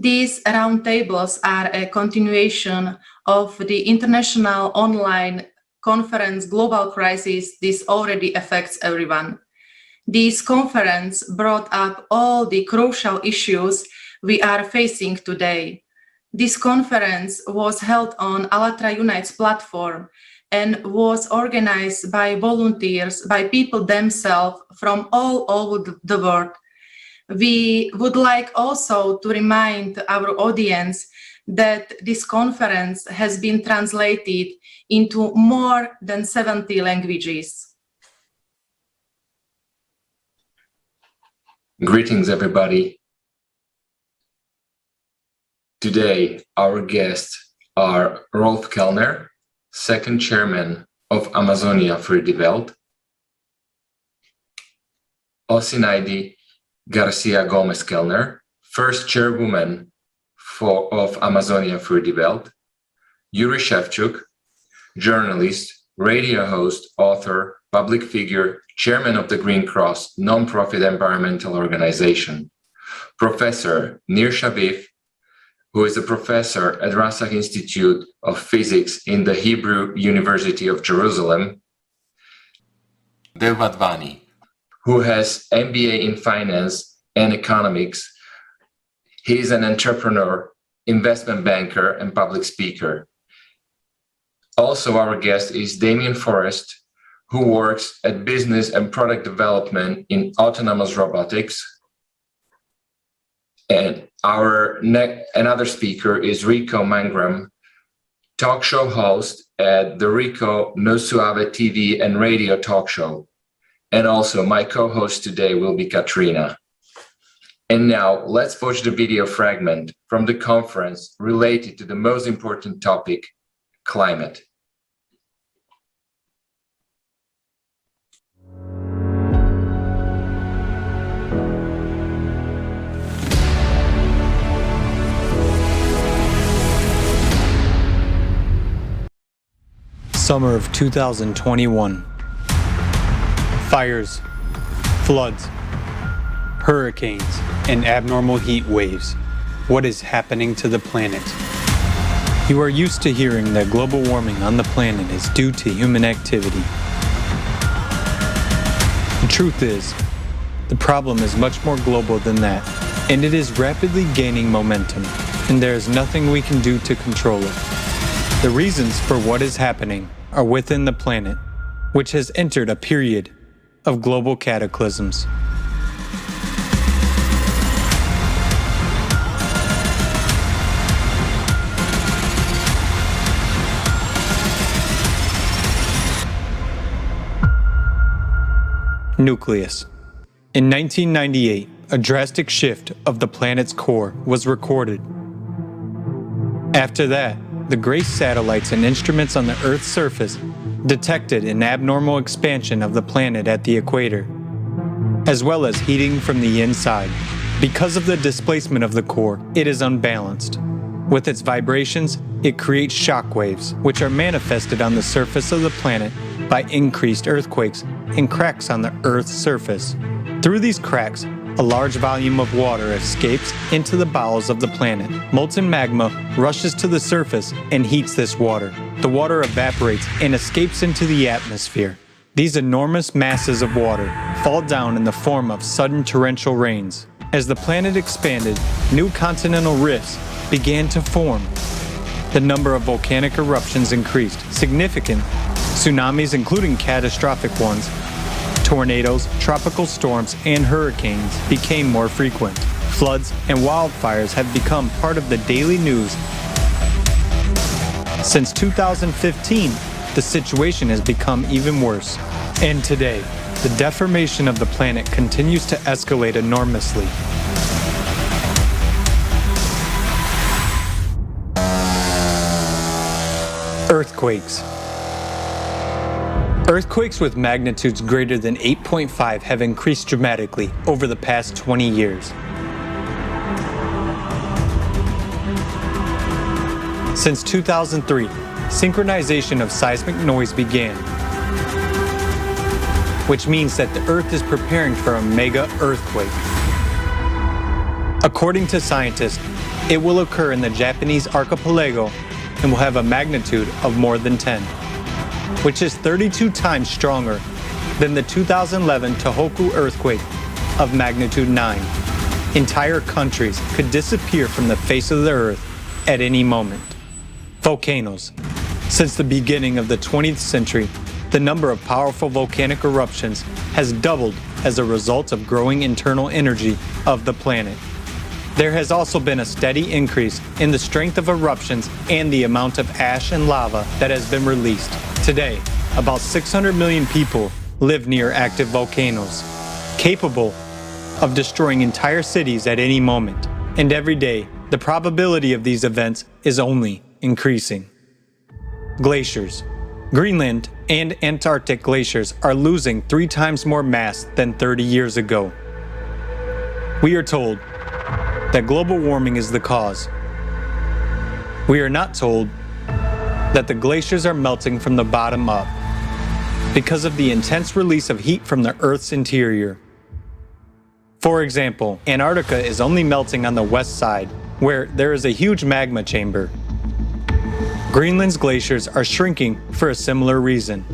These roundtables are a continuation of the international online conference Global Crisis. This already affects everyone. This conference brought up all the crucial issues we are facing today. This conference was held on ALLATRA Unites platform and was organized by volunteers, by people themselves from all over the world. We would like also to remind our audience that this conference has been translated into more than 70 languages. Greetings, everybody. Today, our guests are Rolf Kellner, second chairman of Amazonia für die Welt, Osinaide Garcia Gomez Kellner, first chairwoman of Amazonia für die Welt, Yuri Shevchuk, journalist, radio host, author, public figure, chairman of the Green Cross, non-profit environmental organization, Professor Nir Shavif, who is a professor at Rassach Institute of Physics in the Hebrew University of Jerusalem, Dev Wadhwani, who has MBA in finance and economics. He is an entrepreneur, investment banker, and public speaker. Also, our guest is Damien Forrest, who works at business and product development in autonomous robotics. And another speaker is Rico Mangram, talk show host at the Rico No Suave TV and radio talk show. And also my co-host today will be Katrina. And now let's watch the video fragment from the conference related to the most important topic, climate. Summer of 2021. Fires, floods, hurricanes, and abnormal heat waves. What is happening to the planet? You are used to hearing that global warming on the planet is due to human activity. The truth is, the problem is much more global than that, and it is rapidly gaining momentum, and there is nothing we can do to control it. The reasons for what is happening are within the planet, which has entered a period of global cataclysms. Nucleus. In 1998, a drastic shift of the planet's core was recorded. After that, the GRACE satellites and instruments on the Earth's surface detected an abnormal expansion of the planet at the equator, as well as heating from the inside. Because of the displacement of the core, it is unbalanced. With its vibrations, it creates shock waves, which are manifested on the surface of the planet by increased earthquakes and cracks on the Earth's surface. Through these cracks, a large volume of water escapes into the bowels of the planet. Molten magma rushes to the surface and heats this water. The water evaporates and escapes into the atmosphere. These enormous masses of water fall down in the form of sudden torrential rains. As the planet expanded, new continental rifts began to form. The number of volcanic eruptions increased. Significant tsunamis, including catastrophic ones, tornadoes, tropical storms, and hurricanes became more frequent. Floods and wildfires have become part of the daily news. Since 2015, the situation has become even worse. And today, the deformation of the planet continues to escalate enormously. Earthquakes. Earthquakes with magnitudes greater than 8.5 have increased dramatically over the past 20 years. Since 2003, synchronization of seismic noise began, which means that the Earth is preparing for a mega earthquake. According to scientists, it will occur in the Japanese archipelago and will have a magnitude of more than 10, which is 32 times stronger than the 2011 Tohoku earthquake of magnitude 9. Entire countries could disappear from the face of the earth at any moment. Volcanoes. Since the beginning of the 20th century, the number of powerful volcanic eruptions has doubled as a result of growing internal energy of the planet. There has also been a steady increase in the strength of eruptions and the amount of ash and lava that has been released. Today, about 600 million people live near active volcanoes, capable of destroying entire cities at any moment. And every day, the probability of these events is only increasing. Glaciers. Greenland and Antarctic glaciers are losing 3 times more mass than 30 years ago. We are told that global warming is the cause. We are not told that the glaciers are melting from the bottom up because of the intense release of heat from the Earth's interior. For example, Antarctica is only melting on the west side, where there is a huge magma chamber. Greenland's glaciers are shrinking for a similar reason.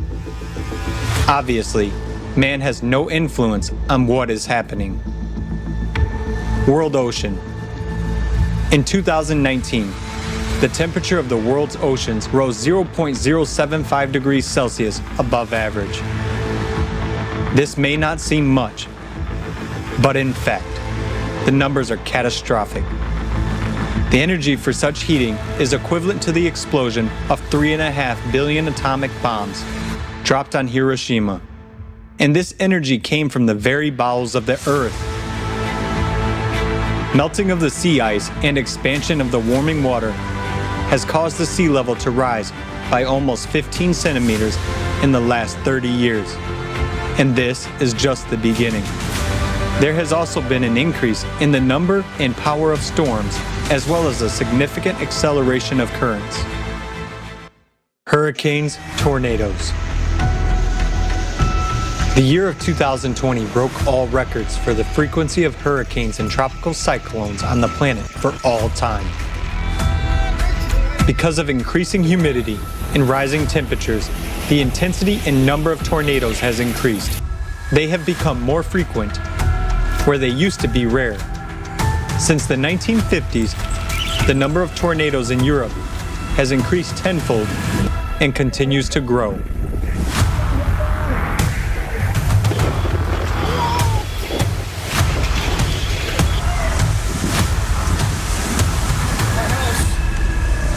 Obviously, man has no influence on what is happening. World ocean. In 2019, the temperature of the world's oceans rose 0.075 degrees Celsius above average. This may not seem much, but in fact, the numbers are catastrophic. The energy for such heating is equivalent to the explosion of 3.5 billion atomic bombs dropped on Hiroshima. And this energy came from the very bowels of the Earth. Melting of the sea ice and expansion of the warming water has caused the sea level to rise by almost 15 centimeters in the last 30 years. And this is just the beginning. There has also been an increase in the number and power of storms, as well as a significant acceleration of currents. Hurricanes, tornadoes. The year of 2020 broke all records for the frequency of hurricanes and tropical cyclones on the planet for all time. Because of increasing humidity and rising temperatures, the intensity and number of tornadoes has increased. They have become more frequent, where they used to be rare. Since the 1950s, the number of tornadoes in Europe has increased tenfold and continues to grow.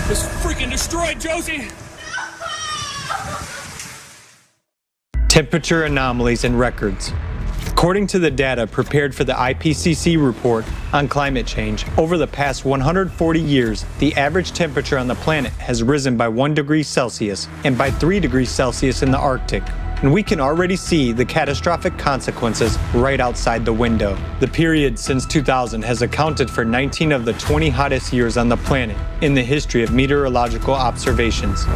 It's freaking destroyed, Josie! Temperature anomalies and records. According to the data prepared for the IPCC report on climate change, over the past 140 years, the average temperature on the planet has risen by 1 degree Celsius and by 3 degrees Celsius in the Arctic. And we can already see the catastrophic consequences right outside the window. The period since 2000 has accounted for 19 of the 20 hottest years on the planet in the history of meteorological observations.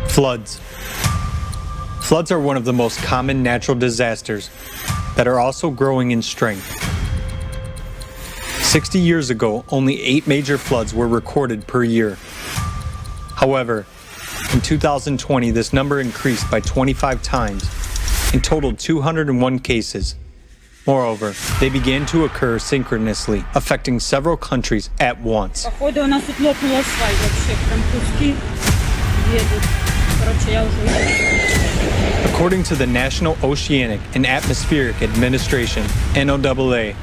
Floods. Floods are one of the most common natural disasters that are also growing in strength. 60 years ago, only 8 major floods were recorded per year. However, in 2020, this number increased by 25 times and totaled 201 cases. Moreover, they began to occur synchronously, affecting several countries at once. According to the National Oceanic and Atmospheric Administration, NOAA,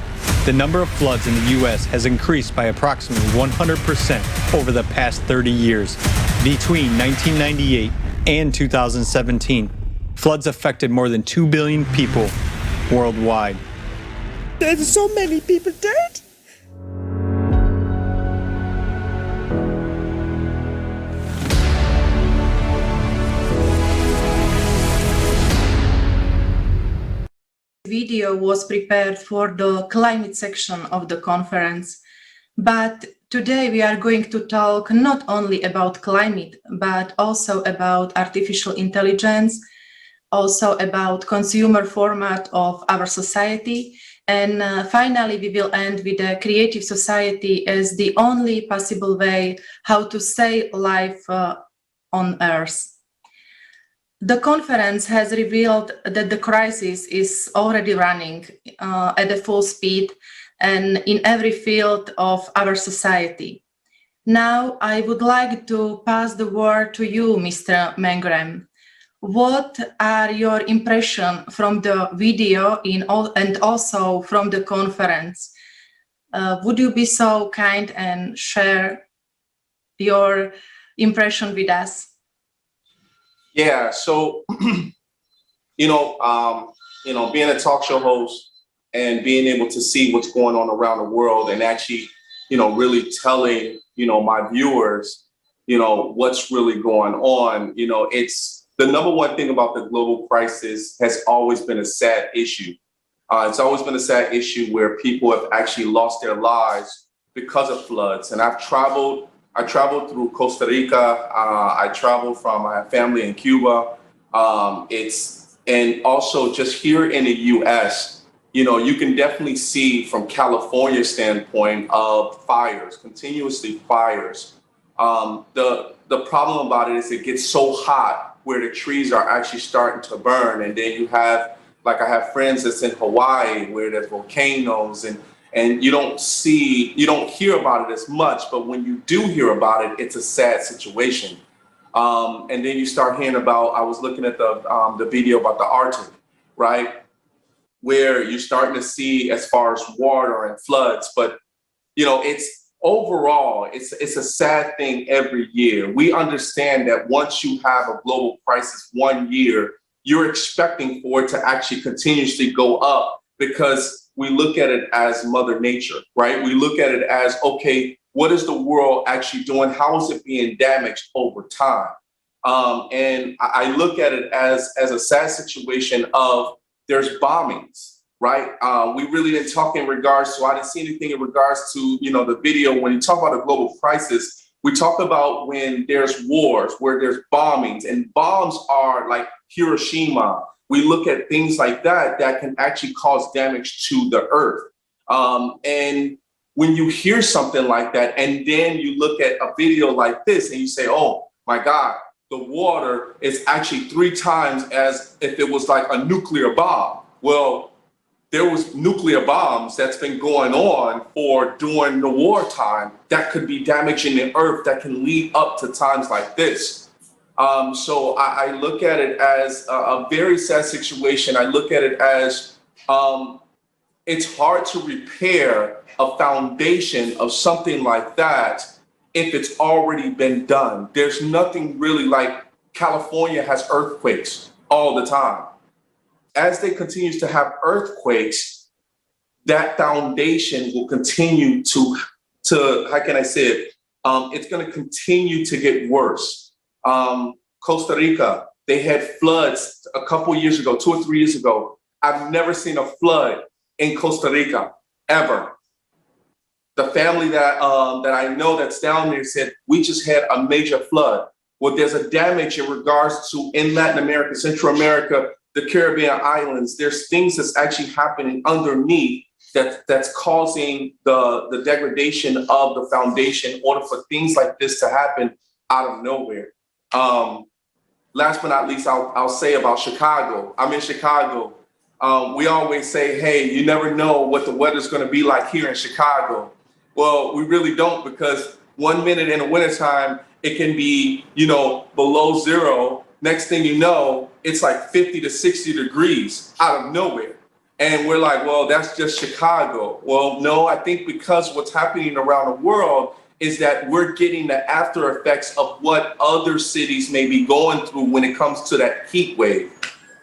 the number of floods in the U.S. has increased by approximately 100% over the past 30 years. Between 1998 and 2017, floods affected more than 2 billion people worldwide. There's so many people dead. Video was prepared for the climate section of the conference, but today we are going to talk not only about climate, but also about artificial intelligence, also about consumer format of our society. And finally, we will end with a creative society as the only possible way how to save life on Earth. The conference has revealed that the crisis is already running at a full speed and in every field of our society. Now, I would like to pass the word to you, Mr. Mangram. What are your impressions from the video and also from the conference? Would you be so kind and share your impression with us? Yeah, so being a talk show host and being able to see what's going on around the world and actually, really telling, my viewers, what's really going on, it's the number one thing about the global crisis has always been a sad issue. It's always been a sad issue where people have actually lost their lives because of floods. And I traveled through Costa Rica. I traveled from, I have family in Cuba. And also just here in the US, you can definitely see from California's standpoint of fires, continuously fires. The problem about it is it gets so hot where the trees are actually starting to burn. And then you have, like I have friends that's in Hawaii where there's volcanoes and you don't hear about it as much, but when you do hear about it, it's a sad situation. And then you start hearing about, I was looking at the video about the Arctic, right? Where you're starting to see as far as water and floods, but it's a sad thing every year. We understand that once you have a global crisis 1 year, you're expecting for it to actually continuously go up because we look at it as Mother Nature, right? We look at it as, okay, what is the world actually doing? How is it being damaged over time? And I look at it as a sad situation of there's bombings. Right. We really didn't talk in regards to, I didn't see anything in regards to, the video. When you talk about a global crisis, we talk about when there's wars, where there's bombings, and bombs are like Hiroshima. We look at things like that can actually cause damage to the earth. And when you hear something like that, and then you look at a video like this and you say, oh my God, the water is actually 3 times as if it was like a nuclear bomb. Well, there was nuclear bombs that's been going on during the wartime that could be damaging the earth that can lead up to times like this. So I look at it as a very sad situation. I look at it as it's hard to repair a foundation of something like that if it's already been done. There's nothing really like California has earthquakes all the time. As they continue to have earthquakes, that foundation will continue to how can I say it? It's going to continue to get worse. Costa Rica, they had floods a couple years ago, 2 or 3 years ago. I've never seen a flood in Costa Rica, ever. The family that I know that's down there said, we just had a major flood. Well, there's a damage in regards to in Latin America, Central America, the Caribbean islands. There's things that's actually happening underneath that's causing the degradation of the foundation in order for things like this to happen out of nowhere. Last but not least, I'll say about Chicago. I'm in Chicago. We always say, hey, you never know what the weather's going to be like here in Chicago. Well, we really don't, because 1 minute in the wintertime, it can be, below zero. Next thing you know, it's like 50 to 60 degrees out of nowhere. And we're like, well, that's just Chicago. Well, no, I think because what's happening around the world is that we're getting the after effects of what other cities may be going through when it comes to that heat wave.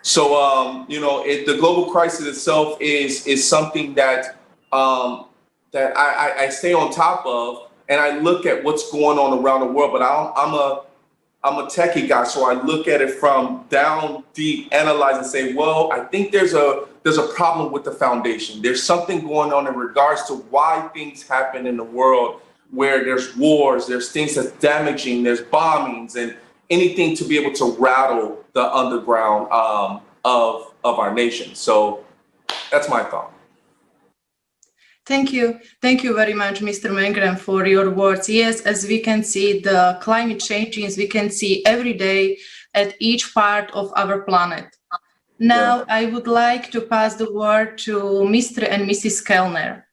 So, the global crisis itself is something that that I stay on top of, and I look at what's going on around the world. But I'm a techie guy, so I look at it from down deep, analyze and say, well, I think there's a problem with the foundation. There's something going on in regards to why things happen in the world. where there's wars, there's things that's damaging, there's bombings, and anything to be able to rattle the underground of our nation. So that's my thought. Thank you. Thank you very much, Mr. Mengren, for your words. Yes, as we can see, the climate changes, we can see every day at each part of our planet. Now, I would like to pass the word to Mr. and Mrs. Kellner.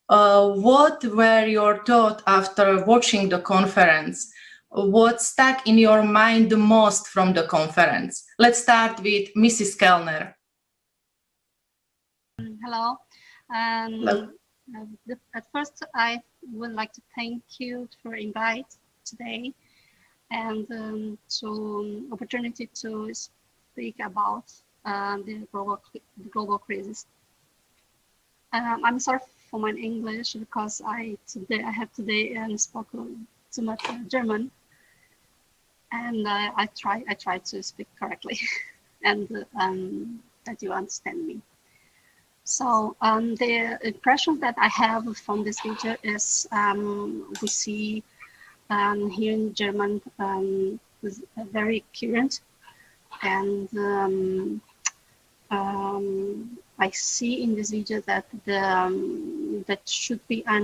What were your thoughts after watching the conference? What stuck in your mind the most from the conference? Let's start with Mrs. Kellner. Hello. Hello. At first, I would like to thank you for invite today and to opportunity to speak about the global crisis. I'm sorry for my English because I have today spoken too much German, and I try to speak correctly, and that you understand me. So the impression that I have from this video is we see here in German is very current, and I see in this video that that should be a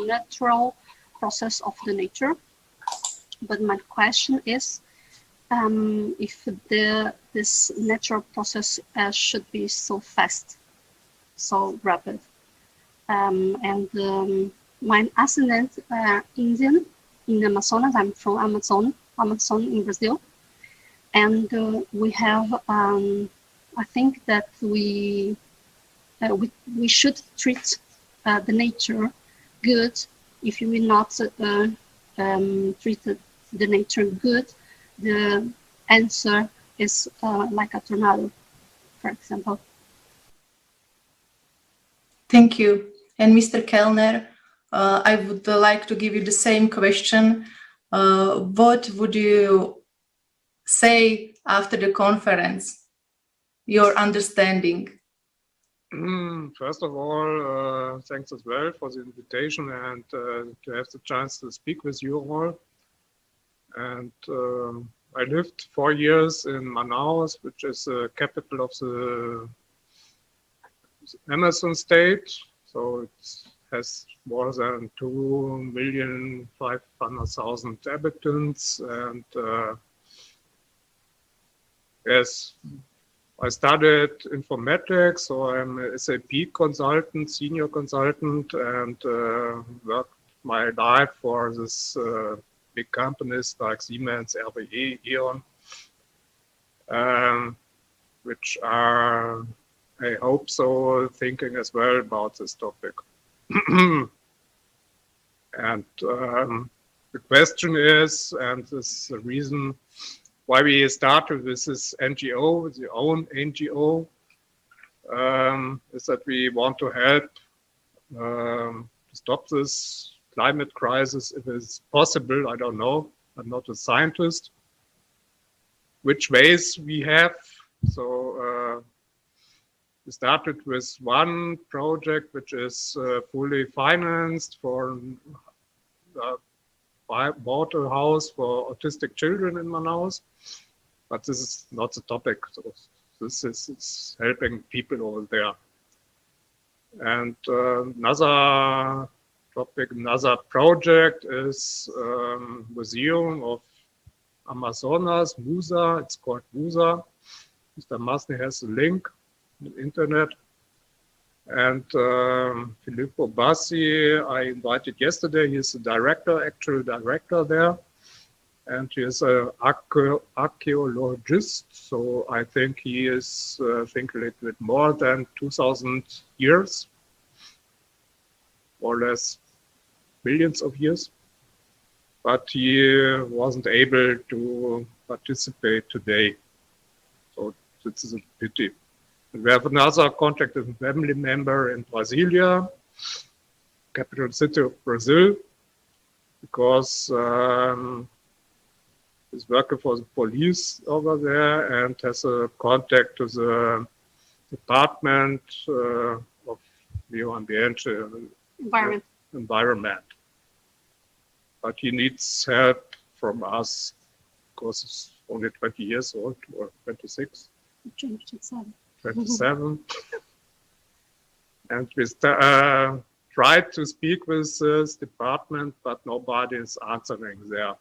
natural process of the nature. But my question is if this natural process should be so fast, so rapid. My ascendant Indian in Amazonas. I'm from Amazon in Brazil, and we have. I think that we should treat the nature good. If you will not treat the nature good, the answer is like a tornado, for example. Thank you. And Mr. Kellner, I would like to give you the same question. What would you say after the conference? Your understanding? First of all, thanks as well for the invitation and to have the chance to speak with you all. And I lived 4 years in Manaus, which is the capital of the Amazon state. So it has more than 2,500,000 inhabitants. And yes, I studied informatics, so I'm a SAP consultant, senior consultant, and worked my life for this big companies like Siemens, RWE, E.ON, which are, I hope so, thinking as well about this topic. And the question is, and this is the reason why we started with this NGO, the own NGO, is that we want to help stop this climate crisis if it's possible. I don't know, I'm not a scientist. Which ways we have? So we started with one project which is fully financed for bought a house for autistic children in Manaus, but this is not the topic. So this is helping people over there. And another topic, another project is Museum of Amazonas, MUSA. It's called MUSA. Mr. Masny has a link on the internet. And Filippo Bassi, I invited yesterday. He's the director, actual director there. And he is an archaeologist. So I think he is thinking a little bit more than 2,000 years, more or less millions of years. But he wasn't able to participate today. So this is a pity. We have another contact with a family member in Brasilia, capital city of Brazil, because he's working for the police over there and has a contact to the Department of Medio Ambiente, Environment. but he needs help from us because he's only 20 years old or 26. 27. And we tried to speak with this department, but nobody is answering there.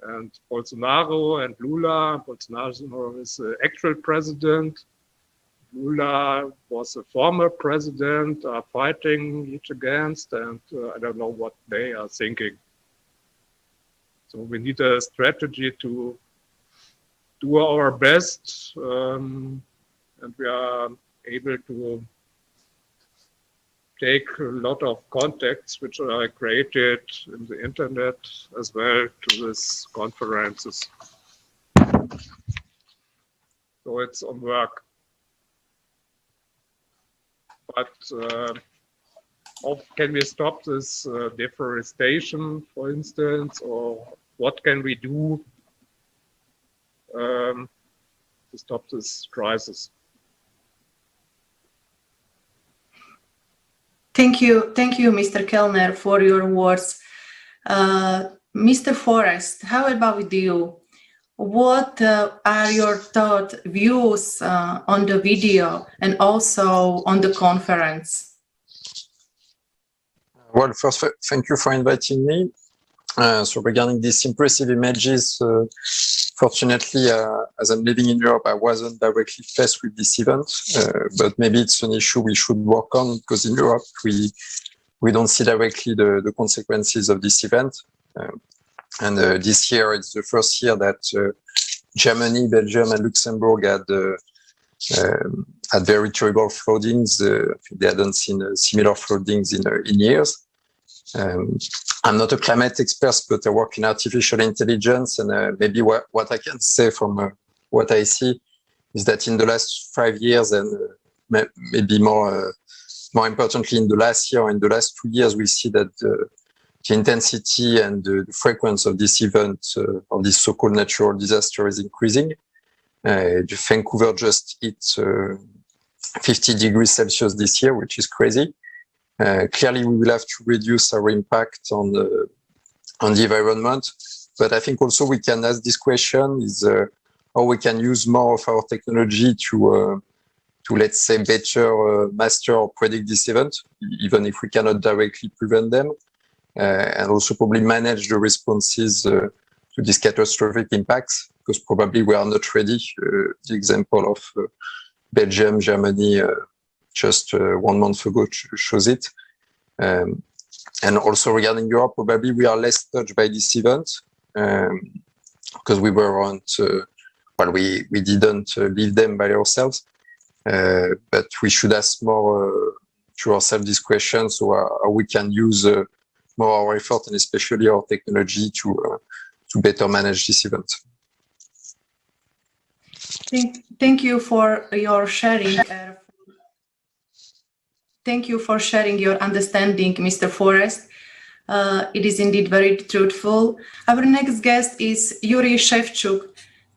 And Bolsonaro and Lula, Bolsonaro is the actual president. Lula was a former president, are fighting each against, and I don't know what they are thinking. So we need a strategy to do our best, and we are able to take a lot of contacts which are created in the internet as well to these conferences. So it's on work. But how can we stop this deforestation, for instance, or what can we do to stop this crisis? Thank you, Mr. Kellner, for your words. Mr. Forrest, how about with you? What are your thoughts, views on the video and also on the conference? Well, first, thank you for inviting me. So regarding these impressive images, fortunately, as I'm living in Europe, I wasn't directly faced with this event, but maybe it's an issue we should work on because in Europe, we don't see directly the consequences of this event. And this year, it's the first year that Germany, Belgium, and Luxembourg had very terrible floodings. I think they hadn't seen similar floodings in years. I'm not a climate expert, but I work in artificial intelligence, and maybe what I can say from what I see is that in the last 5 years, and maybe more importantly in the last year, or in the last 2 years, we see that the intensity and the frequency of this event, of this so-called natural disaster, is increasing. Vancouver just hit 50 degrees Celsius this year, which is crazy. Clearly, we will have to reduce our impact on the environment. But I think also we can ask this question is how we can use more of our technology to let's say, better master or predict this event, even if we cannot directly prevent them. And also probably manage the responses to these catastrophic impacts, because probably we are not ready. The example of Belgium, Germany, just 1 month ago shows it. And also regarding Europe, probably we are less touched by this event because we weren't, we didn't live them by ourselves. But we should ask more to ourselves this question, so how we can use more our effort and especially our technology to better manage this event. Thank you for your sharing. Thank you for sharing your understanding, Mr. Forrest. It is indeed very truthful. Our next guest is Yuri Shevchuk.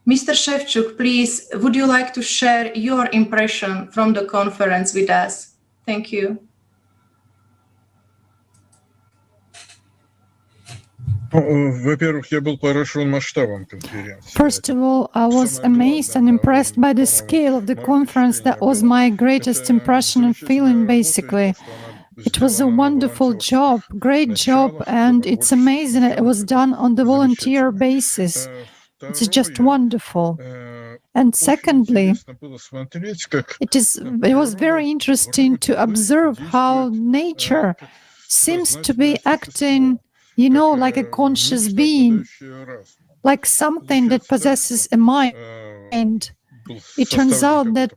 Mr. Shevchuk, please, would you like to share your impression from the conference with us? Thank you. First of all, I was amazed and impressed by the scale of the conference. That was my greatest impression and feeling, basically. It was a wonderful job, great job, and it's amazing that it was done on the volunteer basis. It's just wonderful. And secondly, it was very interesting to observe how nature seems to be acting, you know, like a conscious being, like something that possesses a mind. It turns out that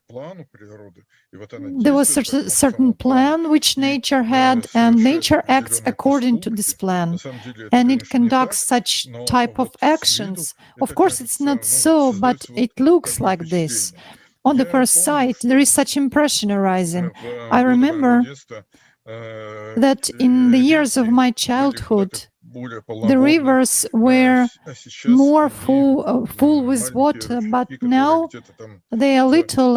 there was a certain plan which nature had, and nature acts according to this plan, and it conducts such type of actions. Of course, it's not so, but it looks like this. On the first sight, there is such impression arising. I remember that in the years of my childhood, the rivers were more full with water, but now they are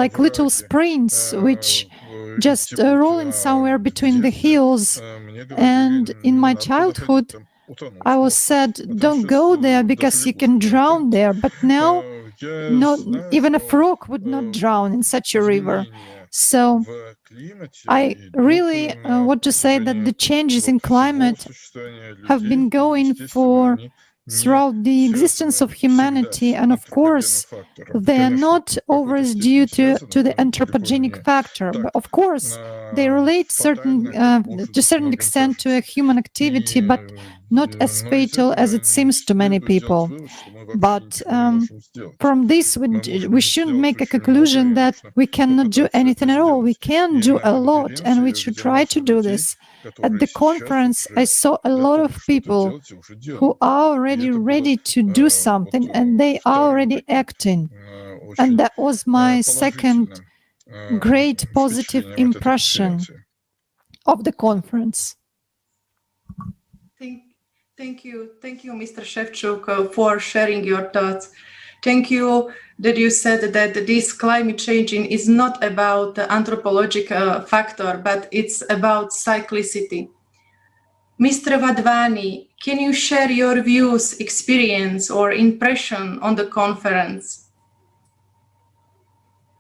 like little springs, which just rolling somewhere between the hills. And in my childhood, I was said, don't go there because you can drown there. But now, not even a frog would not drown in such a river. So I really want to say that the changes in climate have been going for throughout the existence of humanity, and of course they are not always due to the anthropogenic factor, but of course they relate to a certain extent to a human activity, but not as fatal as it seems to many people. But from this, we shouldn't make a conclusion that we cannot do anything at all. We can do a lot, and we should try to do this. At the conference, I saw a lot of people who are already ready to do something, and they are already acting. And that was my second great positive impression of the conference. Thank you, Mr. Shevchuk, for sharing your thoughts. Thank you that you said that this climate changing is not about the anthropological factor, but it's about cyclicity. Mr. Vadvani, can you share your views, experience, or impression on the conference?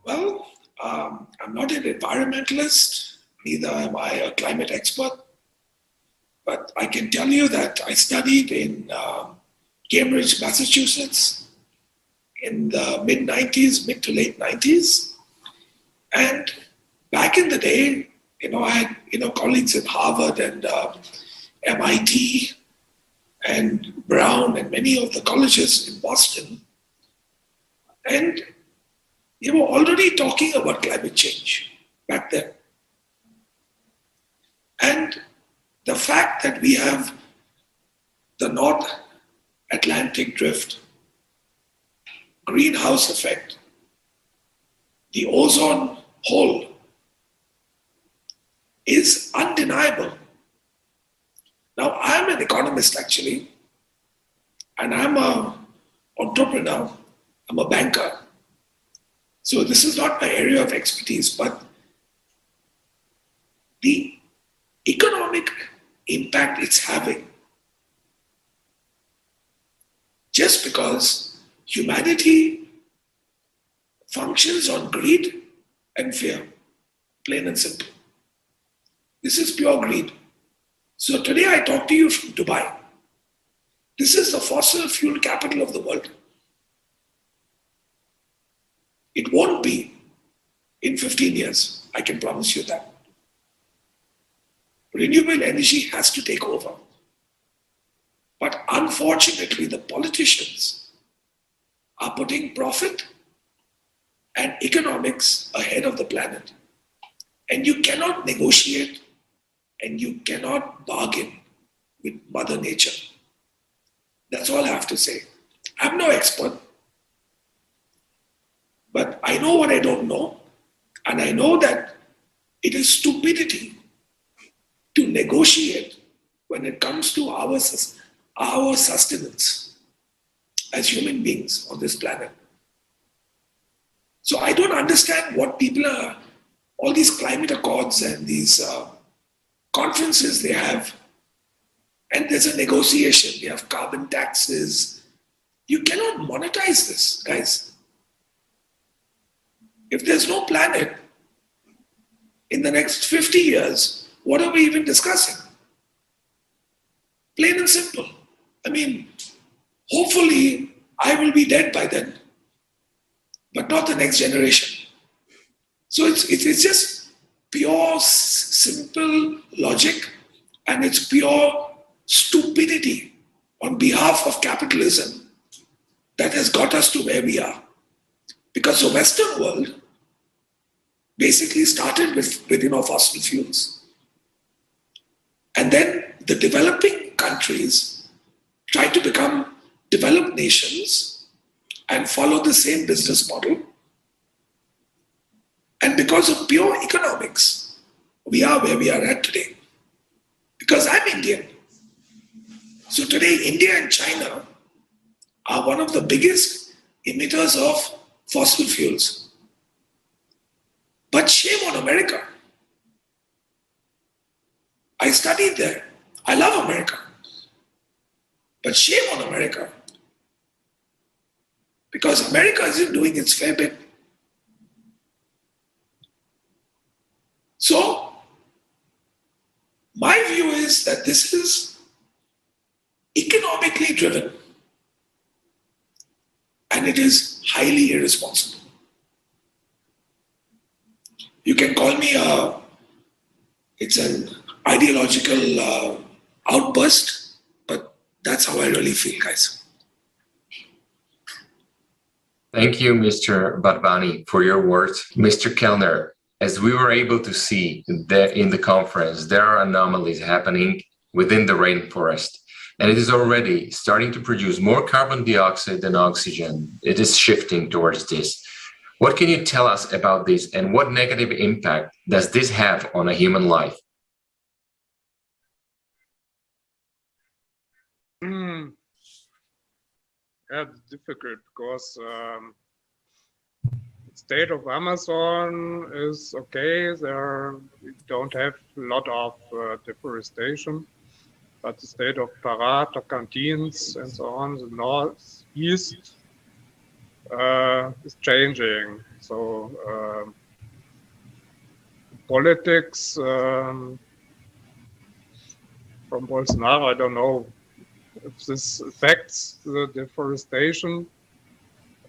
Well, I'm not an environmentalist, neither am I a climate expert. But I can tell you that I studied in Cambridge, Massachusetts in the mid to late 90s. And back in the day, I had, colleagues at Harvard and MIT and Brown and many of the colleges in Boston. And they were already talking about climate change back then. And the fact that we have the North Atlantic drift, greenhouse effect, the ozone hole is undeniable. Now, I'm an economist actually, and I'm an entrepreneur, I'm a banker. So this is not my area of expertise, but the economic impact it's having, just because humanity functions on greed and fear, plain and simple. This is pure greed. So today I talk to you from Dubai. This is the fossil fuel capital of the world. It won't be in 15 years, I can promise you that. Renewable energy has to take over. But unfortunately, the politicians are putting profit and economics ahead of the planet. And you cannot negotiate and you cannot bargain with Mother Nature. That's all I have to say. I'm no expert, but I know what I don't know. And I know that it is stupidity to negotiate when it comes to our sustenance as human beings on this planet. So I don't understand what people are, all these climate accords and these conferences they have, and there's a negotiation, they have carbon taxes. You cannot monetize this, guys. If there's no planet, in the next 50 years, what are we even discussing? Plain and simple. I mean, hopefully I will be dead by then, but not the next generation. So it's just pure, simple logic, and it's pure stupidity on behalf of capitalism that has got us to where we are. Because the Western world basically started with fossil fuels. And then the developing countries try to become developed nations and follow the same business model. And because of pure economics, we are where we are at today. Because I'm Indian. So today, India and China are one of the biggest emitters of fossil fuels. But shame on America. I studied there. I love America. But shame on America. Because America isn't doing its fair bit. So, my view is that this is economically driven and it is highly irresponsible. You can call me it's an ideological outburst, but that's how I really feel, guys. Thank you, Mr. Barbani, for your words. Mr. Kellner, as we were able to see that in the conference, there are anomalies happening within the rainforest, and it is already starting to produce more carbon dioxide than oxygen. It is shifting towards this. What can you tell us about this, and what negative impact does this have on a human life? Yeah, it's difficult because the state of Amazon is okay. We don't have a lot of deforestation, but the state of Pará, Tocantins, and so on, the northeast, is changing. So politics from Bolsonaro, I don't know if this affects the deforestation,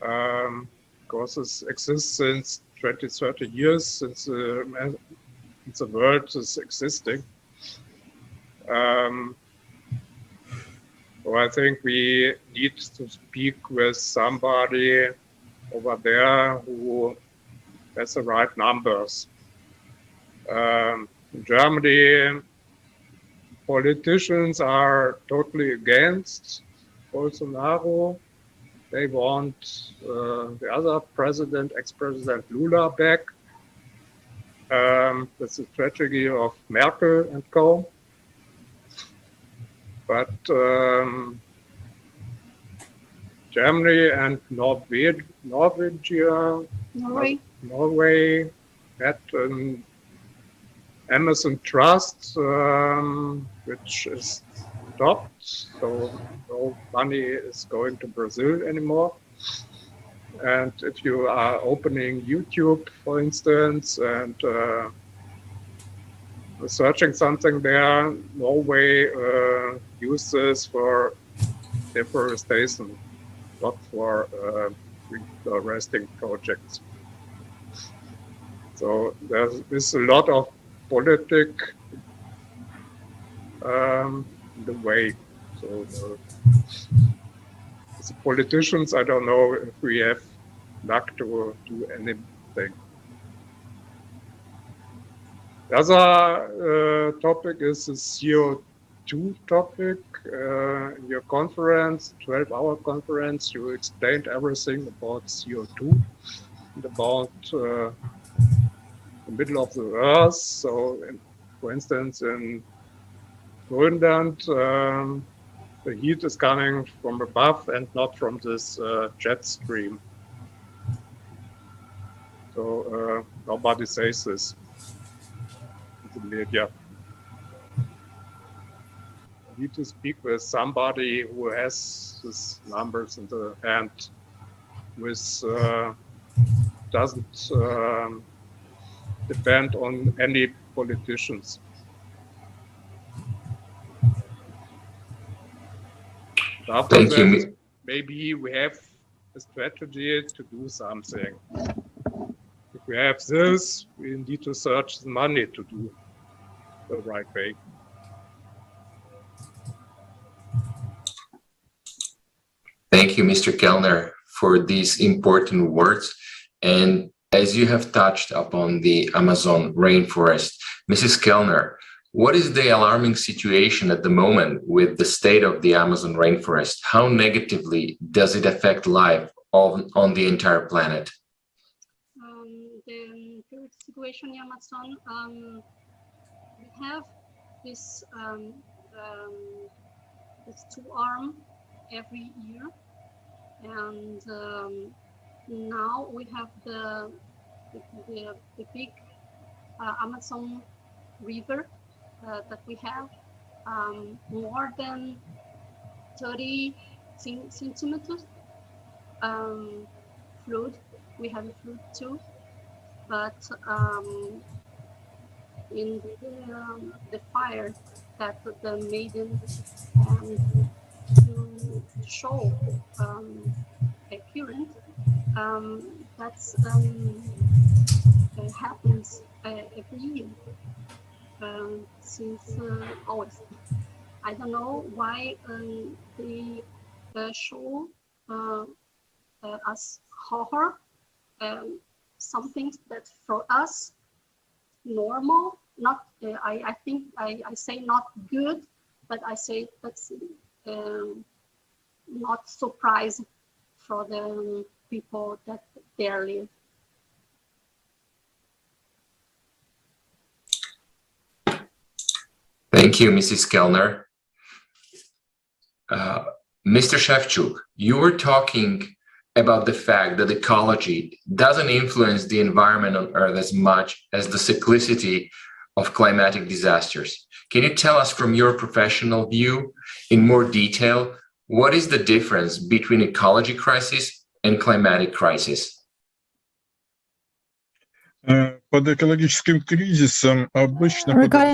because this exists since 20, 30 years, since the world is existing. So I think we need to speak with somebody over there who has the right numbers. In Germany, politicians are totally against Bolsonaro. They want the other president, ex-president Lula, back. That's the tragedy of Merkel and co. But Germany and Norway had an Amazon Trust, which is stopped, so no money is going to Brazil anymore. And if you are opening YouTube, for instance, and searching something there, Norway uses for deforestation, not for reforesting projects. So there's a lot of politics in the way. So as politicians, I don't know if we have luck to do anything. The other topic is the CO2 topic. In your conference, 12-hour conference, you explained everything about CO2 and about the middle of the earth. So, for instance, in Greenland, the heat is coming from above and not from this jet stream. So nobody says this in the media. I need to speak with somebody who has these numbers in the hand, which doesn't depend on any politicians. After Thank that, you. maybe we have a strategy to do something. If we have this, we need to search the money to do the right way. Thank you, Mr. Kellner, for these important words. And as you have touched upon the Amazon rainforest, Mrs. Kellner, what is the alarming situation at the moment with the state of the Amazon rainforest? How negatively does it affect life on the entire planet? The current situation in Amazon, we have this two-arm every year, and now we have the big Amazon River that we have more than 30 centimeters. Flood. We have a flood too, but in the fire that the maiden to show a current, that's happens every year since always. I don't know why they show us horror, some things that for us normal, not I think I say not good, but I say that's not surprise for the people that there live. Thank you, Mrs. Kellner. Mr. Shevchuk, you were talking about the fact that ecology doesn't influence the environment on Earth as much as the cyclicity of climatic disasters. Can you tell us from your professional view in more detail, what is the difference between ecology crisis and climatic crisis? Regarding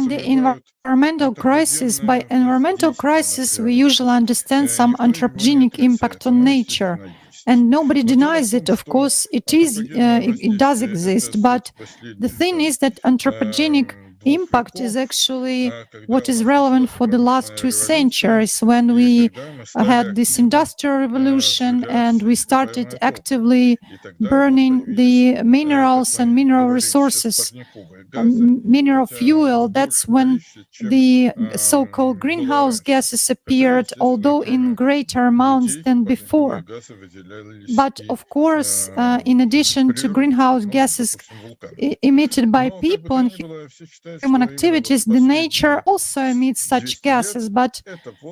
the environmental crisis, by environmental crisis, we usually understand some anthropogenic impact on nature. And nobody denies it. Of course, it does exist. But the thing is that anthropogenic impact is actually what is relevant for the last 2 centuries, when we had this industrial revolution and we started actively burning the minerals and mineral resources, mineral fuel. That's when the so-called greenhouse gases appeared, although in greater amounts than before. But of course, in addition to greenhouse gases emitted by people and human activities, the nature also emits such gases. But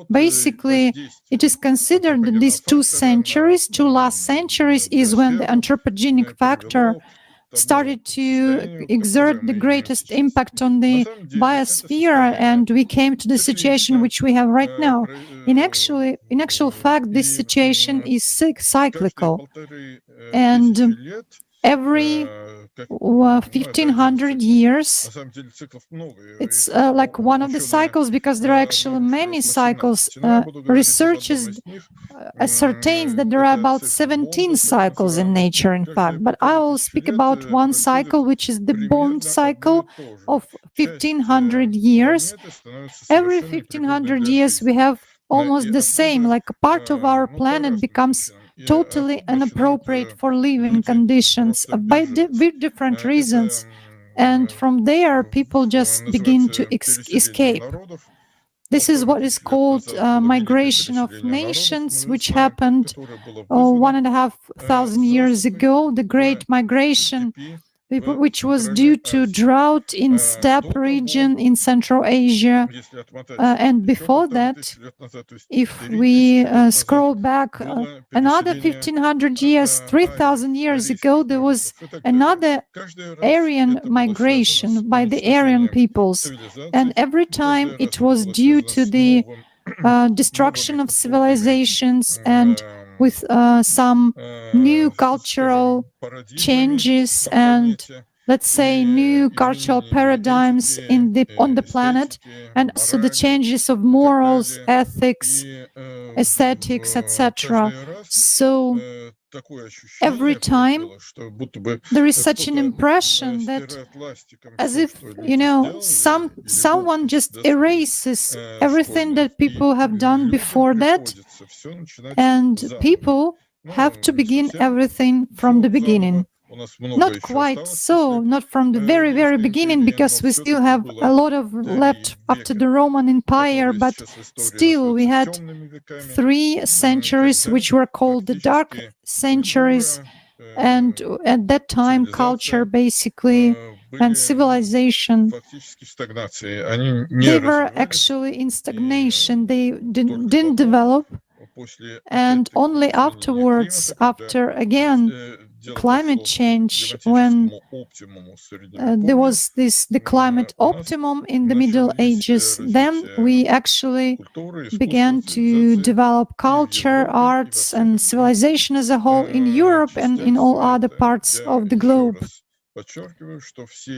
basically, it is considered that these 2 last centuries, is when the anthropogenic factor started to exert the greatest impact on the biosphere, and we came to the situation which we have right now. In actual fact, this situation is cyclical, and every 1500 years, it's like one of the cycles, because there are actually many cycles. Researchers ascertains that there are about 17 cycles in nature, in fact. But I will speak about one cycle, which is the bond cycle of 1500 years. Every 1500 years, we have almost the same, like a part of our planet becomes totally inappropriate for living conditions with different reasons. And from there, people just begin to escape. This is what is called migration of nations, which happened 1,500 years ago, the Great Migration, which was due to drought in steppe region in Central Asia. And before that, if we scroll back another 1,500 years, 3,000 years ago, there was another Aryan migration by the Aryan peoples. And every time it was due to the destruction of civilizations and with some new cultural changes and, let's say, new cultural paradigms on the planet, and also the changes of morals, ethics, aesthetics, etc. So every time there is such an impression that, as if, someone just erases everything that people have done before that, and people have to begin everything from the beginning. Not quite so, not from the very, very beginning, because we still have a lot of left after the Roman Empire, but still we had 3 centuries which were called the Dark Centuries, and at that time culture basically and civilization, they were actually in stagnation, they didn't develop, and only afterwards, after again climate change when there was the climate optimum in the Middle Ages. Then we actually began to develop culture, arts, and civilization as a whole in Europe and in all other parts of the globe.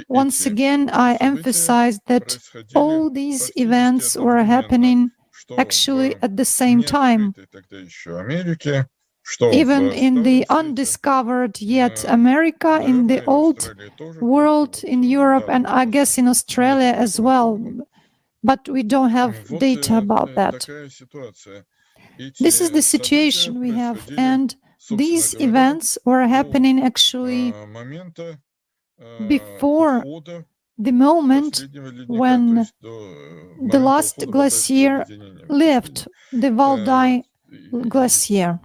Once again, I emphasize that all these events were happening actually at the same time. Even in the undiscovered yet America, in the old world, in Europe, and I guess in Australia as well, but we don't have data about that. This is the situation we have, and these events were happening actually before the moment when the last glacier left, the Valdai glacier.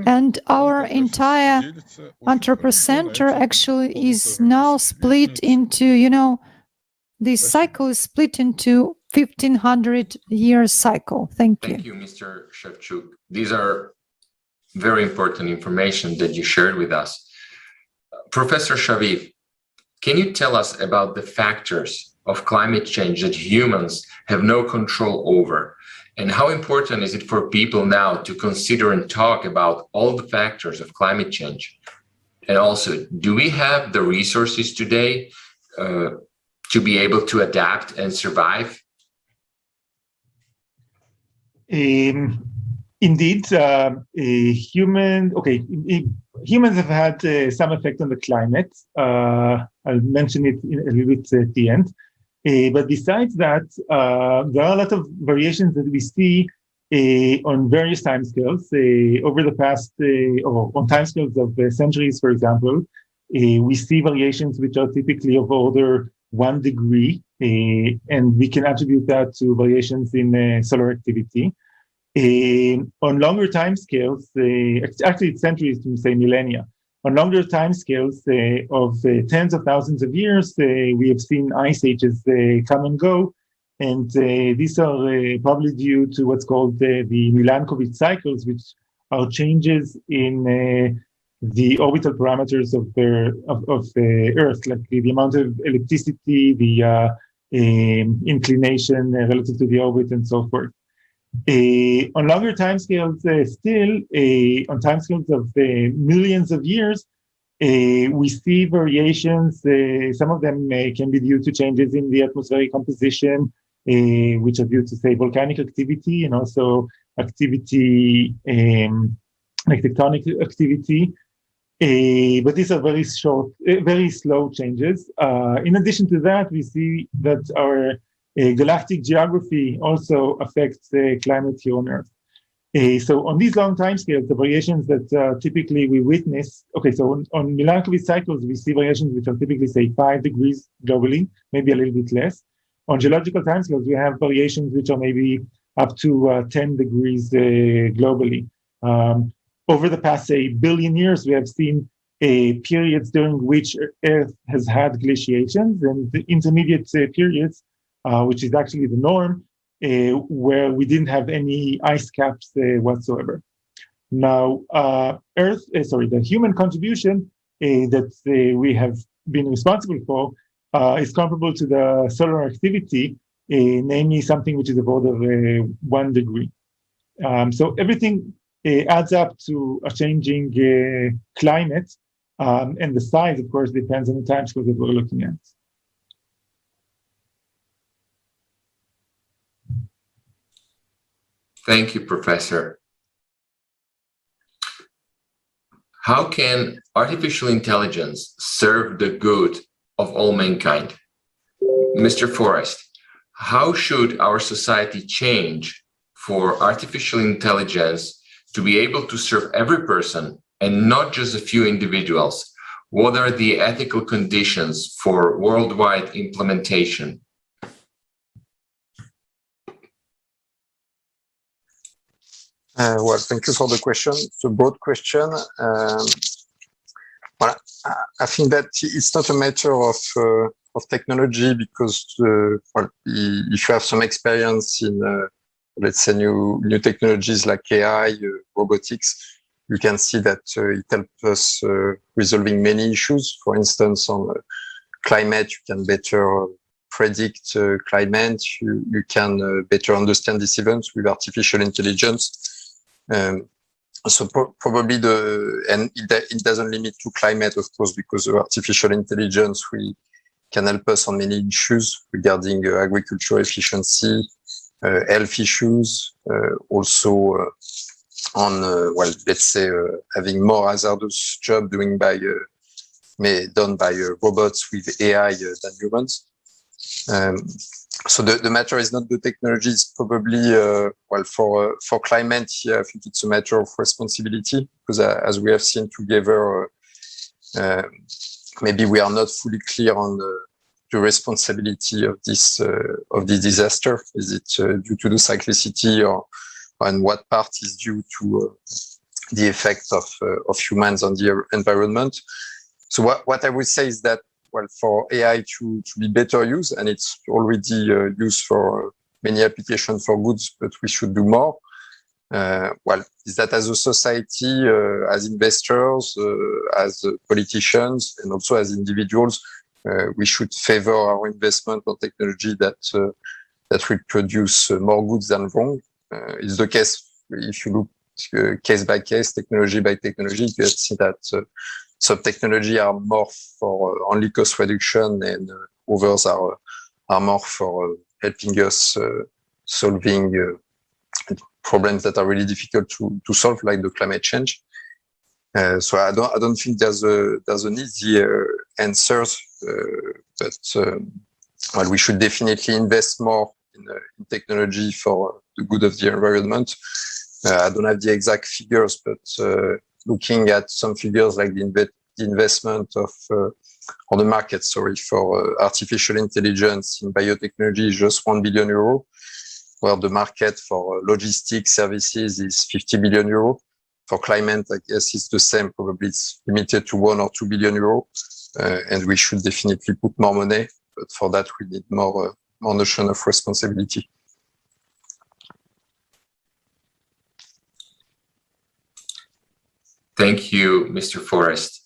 And our entire Anthropocenter actually is now split into, this cycle is split into 1500 year cycle. Thank you. Thank you, Mr. Shevchuk. These are very important information that you shared with us. Professor Shaviv, can you tell us about the factors of climate change that humans have no control over? And how important is it for people now to consider and talk about all the factors of climate change? And also, do we have the resources today to be able to adapt and survive? Indeed, humans have had some effect on the climate. I'll mention it a little bit at the end. But besides that, there are a lot of variations that we see on various timescales over the past, or on timescales of centuries, for example. We see variations which are typically of order 1 degree, and we can attribute that to variations in solar activity. On longer timescales, actually it's centuries to say millennia. On longer timescales of tens of thousands of years, we have seen ice ages come and go, and these are probably due to what's called the Milankovitch cycles, which are changes in the orbital parameters of Earth, like the amount of electricity, the inclination relative to the orbit, and so forth. On longer timescales, on timescales of millions of years, we see variations. Some of them can be due to changes in the atmospheric composition, which are due to, say, volcanic activity and also activity like tectonic activity. But these are very short, very slow changes. In addition to that, we see that our galactic geography also affects climate here on Earth. So on these long timescales, the variations that typically we witness, so on Milankovitch cycles, we see variations which are typically, say, 5 degrees globally, maybe a little bit less. On geological timescales, we have variations which are maybe up to 10 degrees globally. Over the past, say, billion years, we have seen periods during which Earth has had glaciations, and the intermediate periods, which is actually the norm, where we didn't have any ice caps whatsoever. Now, the human contribution that we have been responsible for is comparable to the solar activity, namely something which is of order 1 degree. So everything adds up to a changing climate, and the size, of course, depends on the timescale that we're looking at. Thank you, Professor. How can artificial intelligence serve the good of all mankind? Mr. Forrest, how should our society change for artificial intelligence to be able to serve every person and not just a few individuals? What are the ethical conditions for worldwide implementation? Well, thank you for the question. It's a broad question. Well, I think that it's not a matter of technology, because well, if you have some experience in, let's say, new technologies like AI, robotics, you can see that it helps us resolving many issues. For instance, on climate, you can better predict climate. You can better understand these events with artificial intelligence. So probably and it doesn't limit to climate, of course, because of artificial intelligence, we can help us on many issues regarding agriculture efficiency, health issues, also on, well, let's say, having more hazardous job done by robots with AI than humans. So the matter is not the technology, it's probably, well, for climate, yeah, I think it's a matter of responsibility, because as we have seen together, maybe we are not fully clear on the responsibility of this disaster. Is it due to the cyclicity, or and what part is due to the effect of humans on the environment? So what I would say is that, well, for AI to be better used, and it's already used for many applications for goods, but we should do more. Well, is that as a society, as investors, as politicians, and also as individuals, we should favor our investment on technology that will produce more goods than wrong. It's the case if you look case by case, technology by technology. You see that some technology are more for only cost reduction, and others are more for helping us solving problems that are really difficult to solve, like the climate change. So I don't think there's an easy answer, but well, we should definitely invest more in technology for the good of the environment. I don't have the exact figures, but looking at some figures like the investment of on the market, sorry, for artificial intelligence in biotechnology is just 1 billion euro, where the market for logistics services is 50 billion euro. For climate, I guess it's the same. Probably it's limited to 1 or 2 billion euro, and we should definitely put more money. But for that, we need more notion of responsibility. Thank you, Mr. Forrest.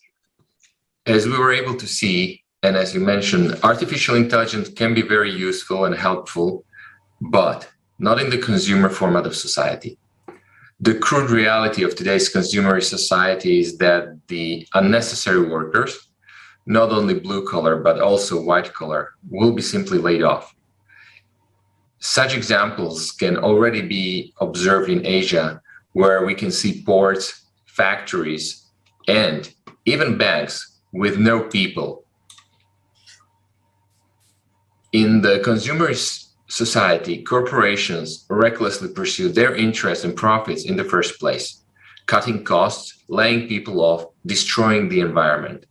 As we were able to see, and as you mentioned, artificial intelligence can be very useful and helpful, but not in the consumer format of society. The crude reality of today's consumer society is that the unnecessary workers, not only blue collar, but also white collar, will be simply laid off. Such examples can already be observed in Asia, where we can see ports, factories, and even banks with no people. In the consumer society, corporations recklessly pursue their interests and profits in the first place, cutting costs, laying people off, destroying the environment.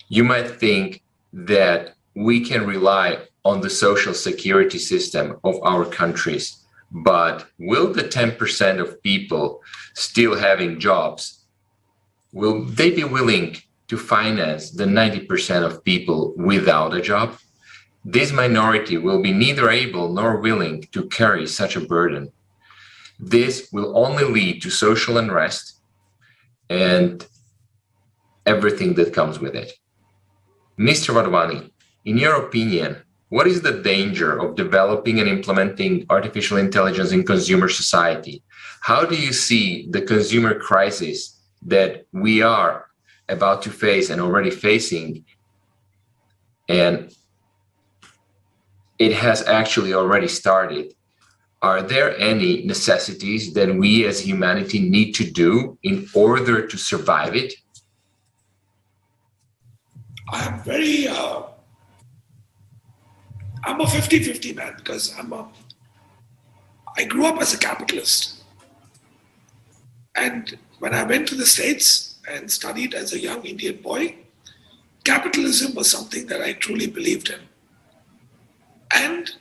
You might think that we can rely on the social security system of our countries, but will the 10% of people still having jobs, will they be willing to finance the 90% of people without a job? This minority will be neither able nor willing to carry such a burden. This will only lead to social unrest and everything that comes with it. Mr. Wadhwani, in your opinion, what is the danger of developing and implementing artificial intelligence in consumer society? How do you see the consumer crisis that we are about to face and already facing, and it has actually already started? Are there any necessities that we as humanity need to do in order to survive it? I'm very, I'm a 50-50 man, because I grew up as a capitalist. And when I went to the States and studied as a young Indian boy, capitalism was something that I truly believed in. And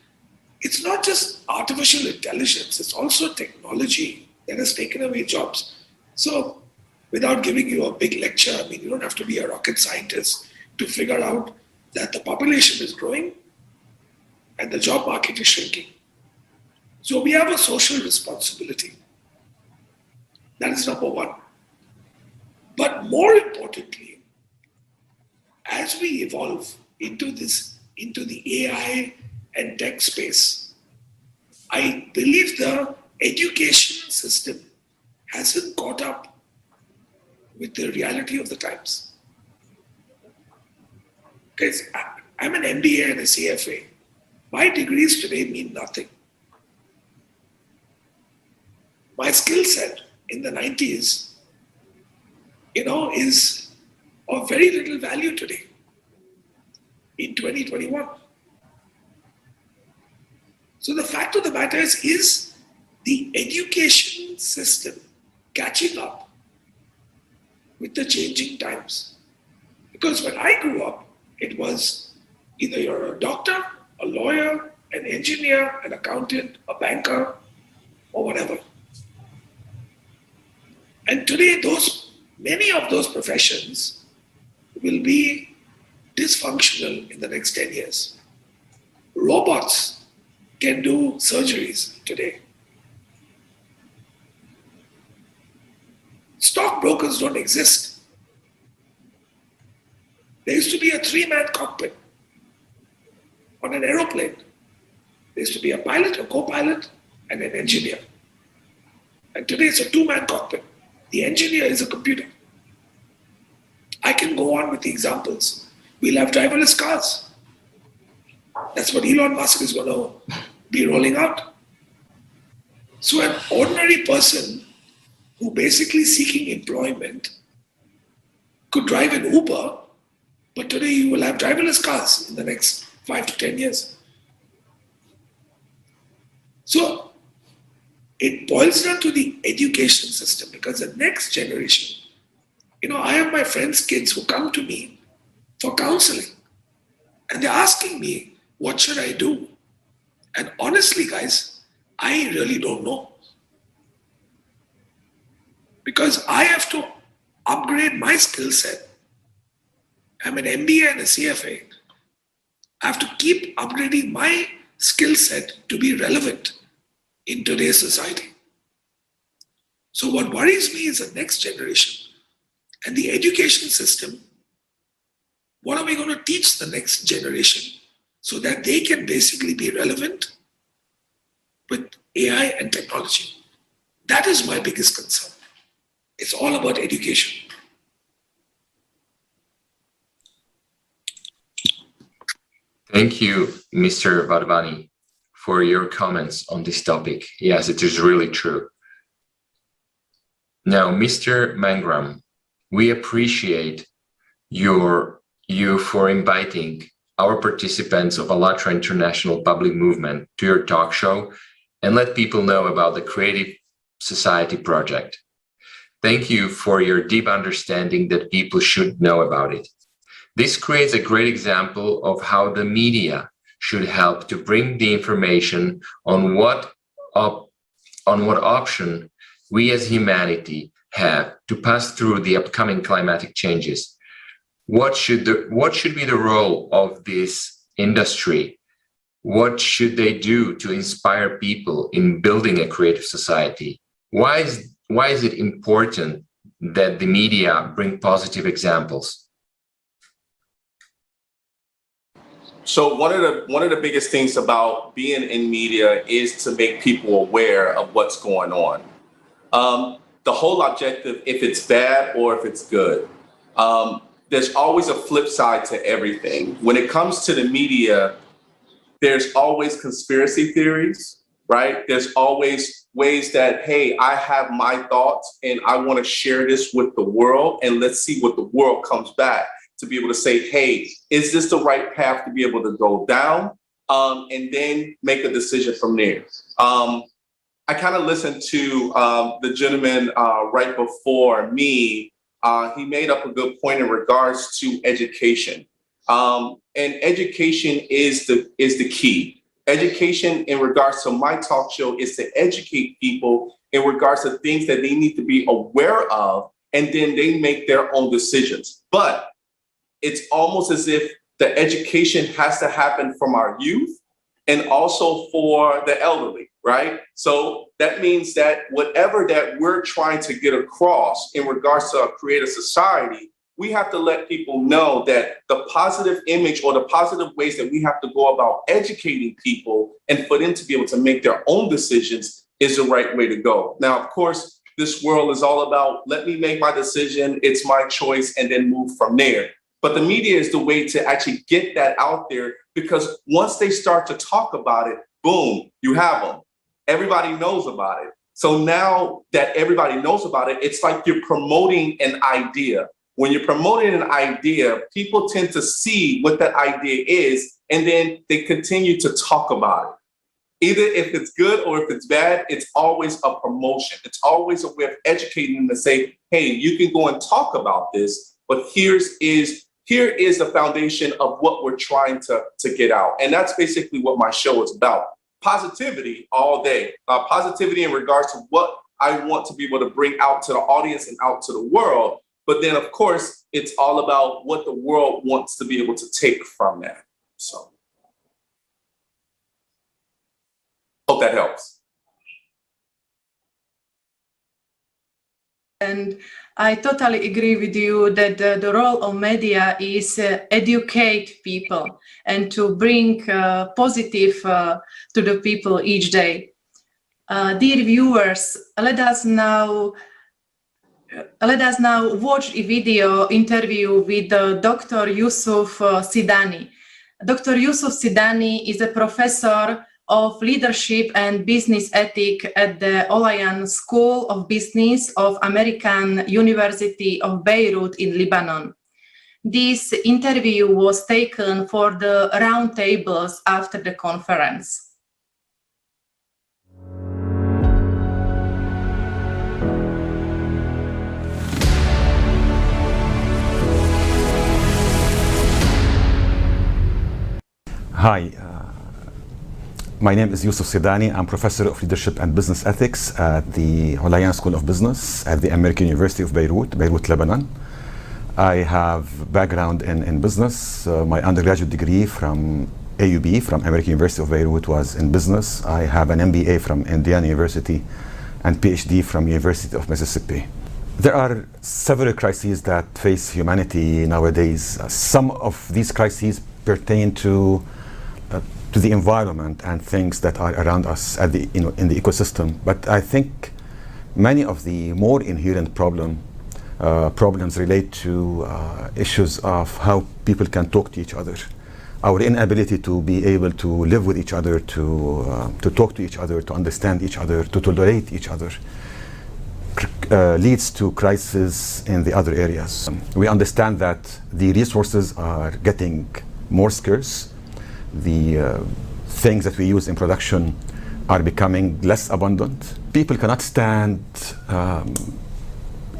it's not just artificial intelligence, it's also technology that has taken away jobs. So without giving you a big lecture, I mean, you don't have to be a rocket scientist to figure out that the population is growing and the job market is shrinking. So we have a social responsibility. That is number one. more importantly, as we evolve into the AI and tech space, I believe the education system hasn't caught up with the reality of the times. Because I'm an MBA and a CFA. My degrees today mean nothing. My skill set in the 90s, is of very little value today in 2021. So the fact of the matter is the education system catching up with the changing times. Because when I grew up, it was either you're a doctor, a lawyer, an engineer, an accountant, a banker, or whatever. And today, many of those professions will be dysfunctional in the next 10 years. Robots can do surgeries today. Stockbrokers don't exist. There used to be a 3-man cockpit on an aeroplane. There used to be a pilot, a co-pilot, and an engineer. And today it's a 2-man cockpit. The engineer is a computer. I can go on with the examples. We'll have driverless cars. That's what Elon Musk is going to be rolling out. So an ordinary person who basically seeking employment could drive an Uber, but today you will have driverless cars in the next 5 to 10 years. So it boils down to the education system, because the next generation, I have my friends' kids who come to me for counseling, and they're asking me, what should I do? And honestly, guys, I really don't know. Because I have to upgrade my skill set. I'm an MBA and a CFA. I have to keep upgrading my skill set to be relevant in today's society. So what worries me is the next generation and the education system. What are we going to teach the next generation so that they can basically be relevant with AI and technology? That is my biggest concern. It's all about education. Thank you, Mr. Vadvani, for your comments on this topic. Yes, it is really true. Now, Mr. Mangram, we appreciate you for inviting our participants of ALLATRA International Public Movement to your talk show and let people know about the Creative Society project. Thank you for your deep understanding that people should know about it. This creates a great example of how the media should help to bring the information on what option we as humanity have to pass through the upcoming climatic changes. What should be the role of this industry? What should they do to inspire people in building a creative society? Why is it important that the media bring positive examples? So one of the biggest things about being in media is to make people aware of what's going on. The whole objective, if it's bad or if it's good, there's always a flip side to everything. When it comes to the media, there's always conspiracy theories, right? There's always ways that, hey, I have my thoughts and I want to share this with the world, and let's see what the world comes back to be able to say, hey, is this the right path to be able to go down? And then make a decision from there. I kind of listened to the gentleman right before me. He made up a good point in regards to education. And education is the key. Education in regards to my talk show is to educate people in regards to things that they need to be aware of, and then they make their own decisions. But it's almost as if the education has to happen from our youth and also for the elderly. right? So that means that whatever that we're trying to get across in regards to create a society, we have to let people know that the positive image or the positive ways that we have to go about educating people and for them to be able to make their own decisions is the right way to go. Now, of course, this world is all about, let me make my decision, it's my choice, and then move from there. But the media is the way to actually get that out there, because once they start to talk about it, boom, you have them. Everybody knows about it. So now that everybody knows about it, it's like you're promoting an idea. When you're promoting an idea, people tend to see what that idea is, and then they continue to talk about it. Either if it's good or if it's bad, it's always a promotion. It's always a way of educating them to say, hey, you can go and talk about this, but here is the foundation of what we're trying to get out. And that's basically what my show is about. Positivity all day. Positivity in regards to what I want to be able to bring out to the audience and out to the world. But then, of course, it's all about what the world wants to be able to take from that. So, hope that helps. And I totally agree with you that the role of media is educate people and to bring positive to the people each day. Dear viewers, let us now watch a video interview with Dr. Yusuf Sidani. Dr. Yusuf Sidani is a professor of leadership and business ethics at the Olayan School of Business of American University of Beirut in Lebanon. This interview was taken for the roundtables after the conference. Hi, my name is Yusuf Sidani. I'm professor of leadership and business ethics at the Olayan School of Business at the American University of Beirut, Lebanon. I have background in business. My undergraduate degree from AUB, from American University of Beirut, was in business. I have an MBA from Indiana University and PhD from University of Mississippi. There are several crises that face humanity nowadays. Some of these crises pertain to the environment and things that are around us in the ecosystem. But I think many of the more inherent problems relate to issues of how people can talk to each other. Our inability to be able to live with each other, to talk to each other, to understand each other, to tolerate each other, leads to crises in the other areas. We understand that the resources are getting more scarce. The things that we use in production are becoming less abundant. People cannot stand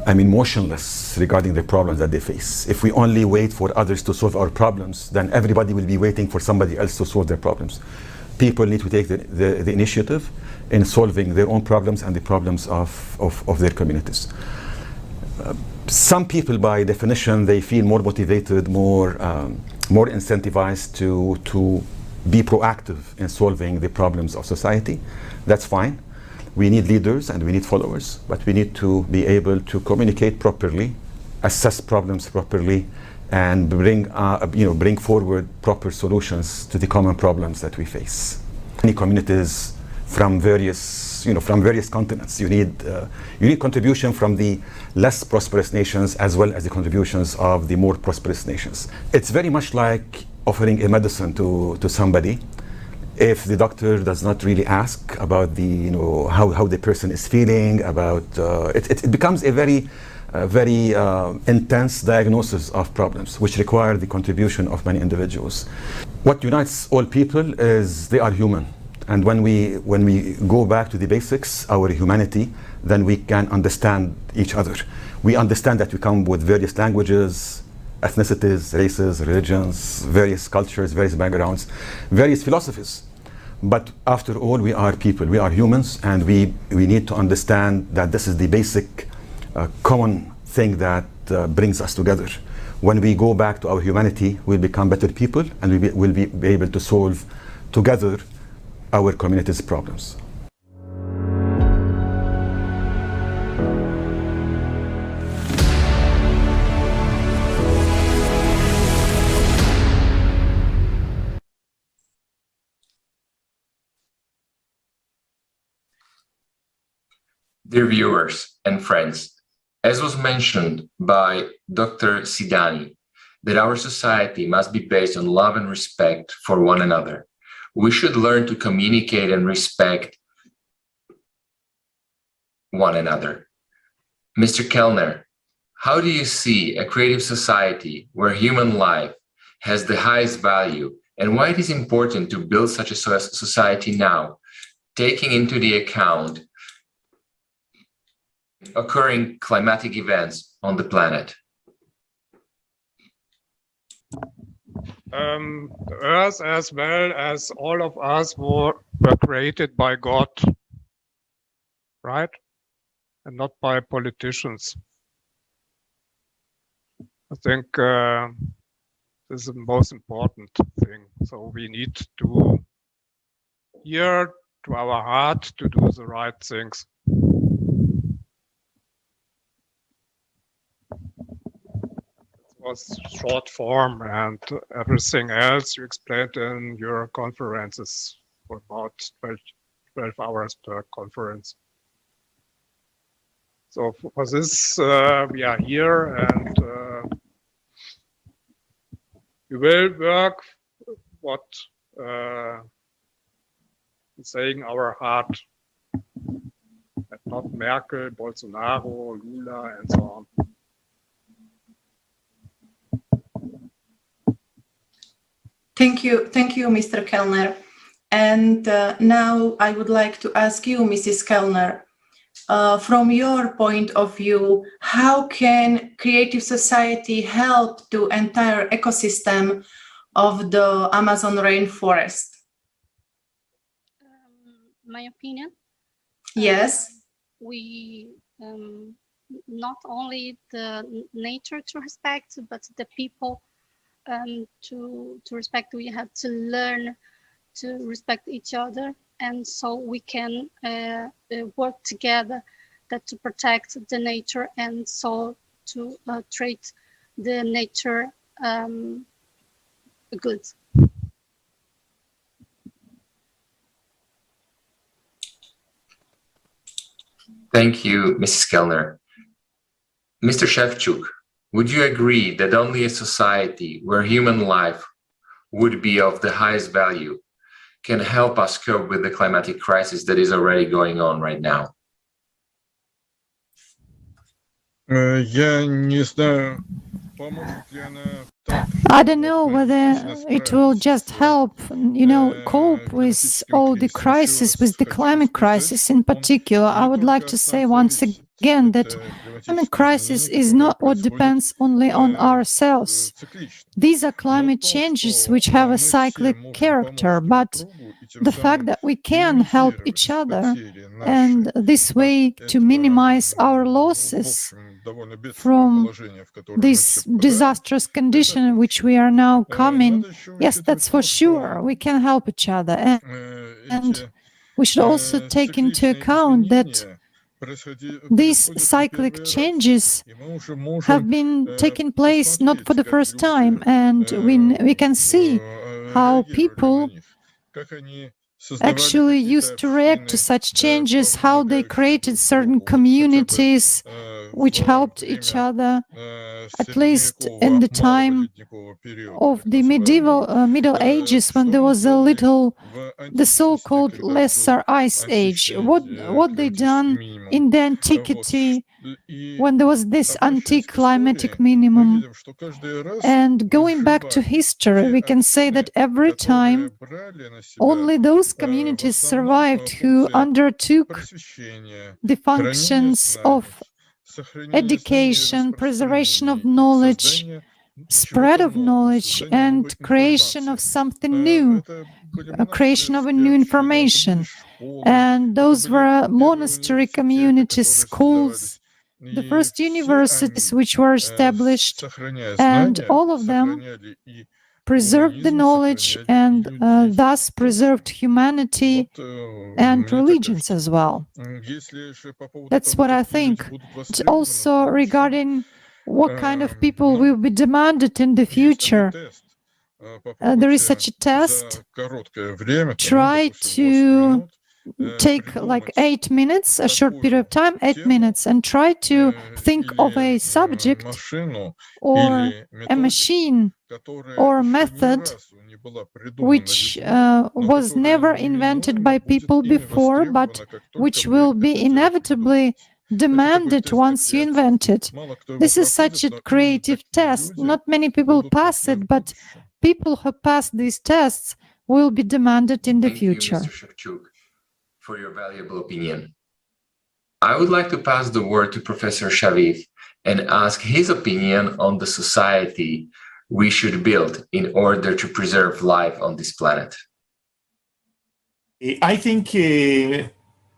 motionless regarding the problems that they face. If we only wait for others to solve our problems, then everybody will be waiting for somebody else to solve their problems. People need to take the initiative in solving their own problems and the problems of their communities. Some people, by definition, they feel more motivated, more incentivized to be proactive in solving the problems of society. That's fine. We need leaders and we need followers, but we need to be able to communicate properly, assess problems properly, and bring forward proper solutions to the common problems that we face. Many communities from various continents. You need contribution from the less prosperous nations as well as the contributions of the more prosperous nations. It's very much like offering a medicine to somebody. If the doctor does not really ask about how the person is feeling, about it becomes a very intense diagnosis of problems, which require the contribution of many individuals. What unites all people is they are human. And when we go back to the basics, our humanity, then we can understand each other. We understand that we come with various languages, ethnicities, races, religions, various cultures, various backgrounds, various philosophies. But after all, we are people, we are humans, and we need to understand that this is the basic common thing that brings us together. When we go back to our humanity, we'll become better people, and we'll be able to solve together our community's problems. Dear viewers and friends, as was mentioned by Dr. Sidani, that our society must be based on love and respect for one another. We should learn to communicate and respect one another. Mr. Kellner, how do you see a creative society where human life has the highest value, and why it is important to build such a society now, taking into the account occurring climatic events on the planet? The Earth, as well as all of us, were created by God, right? And not by politicians. I think this is the most important thing. So we need to hear to our heart to do the right things. Was short form, and everything else you explained in your conferences for about 12 hours per conference. So for this, we are here, and we will work what is saying our heart, and not Merkel, Bolsonaro, Lula, and so on. Thank you, Mr. Kellner. And now I would like to ask you, Mrs. Kellner, from your point of view, how can creative society help the entire ecosystem of the Amazon rainforest? My opinion? Yes. We not only the nature to respect, but the people to respect. We have to learn to respect each other, and so we can work together to protect the nature, and so to treat the nature good. Thank you, Mrs. Kellner. Mr. Shevchuk, would you agree that only a society where human life would be of the highest value can help us cope with the climatic crisis that is already going on right now? I don't know whether it will just help, cope with all the crises, with the climate crisis in particular. I would like to say once again that climate crisis is not what depends only on ourselves. These are climate changes which have a cyclic character, but the fact that we can help each other and this way to minimize our losses from this disastrous condition in which we are now coming, yes, that's for sure. We can help each other. And we should also take into account that these cyclic changes have been taking place not for the first time, and we can see how people actually used to react to such changes, how they created certain communities which helped each other, at least in the time of the Middle Ages, when there was the so-called Lesser Ice Age. What they done in the antiquity, when there was this anti-climatic minimum. And going back to history, we can say that every time only those communities survived who undertook the functions of education, preservation of knowledge, spread of knowledge, and creation of something new, creation of a new information. And those were monastery communities, schools, the first universities which were established, and all of them preserved the knowledge and thus preserved humanity and religions as well. That's what I think. Also regarding what kind of people will be demanded in the future, there is such a test. Try to take like 8 minutes, a short period of time, 8 minutes, and try to think of a subject or a machine or a method which was never invented by people before, but which will be inevitably demanded once you invent it. This is such a creative test. Not many people pass it, but people who pass these tests will be demanded in the future. Thank you, Mr. Shevchuk, for your valuable opinion. I would like to pass the word to Professor Shaviv and ask his opinion on the society we should build in order to preserve life on this planet. I think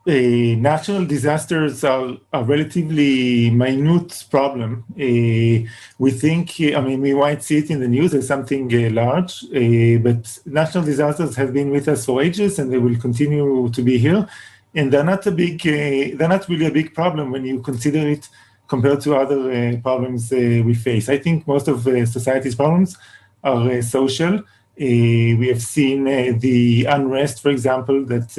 natural disasters are a relatively minute problem. We think, we might see it in the news as something large, but natural disasters have been with us for ages and they will continue to be here. And they're not really a big problem when you consider it compared to other problems we face. I think most of society's problems are social. We have seen the unrest, for example, that,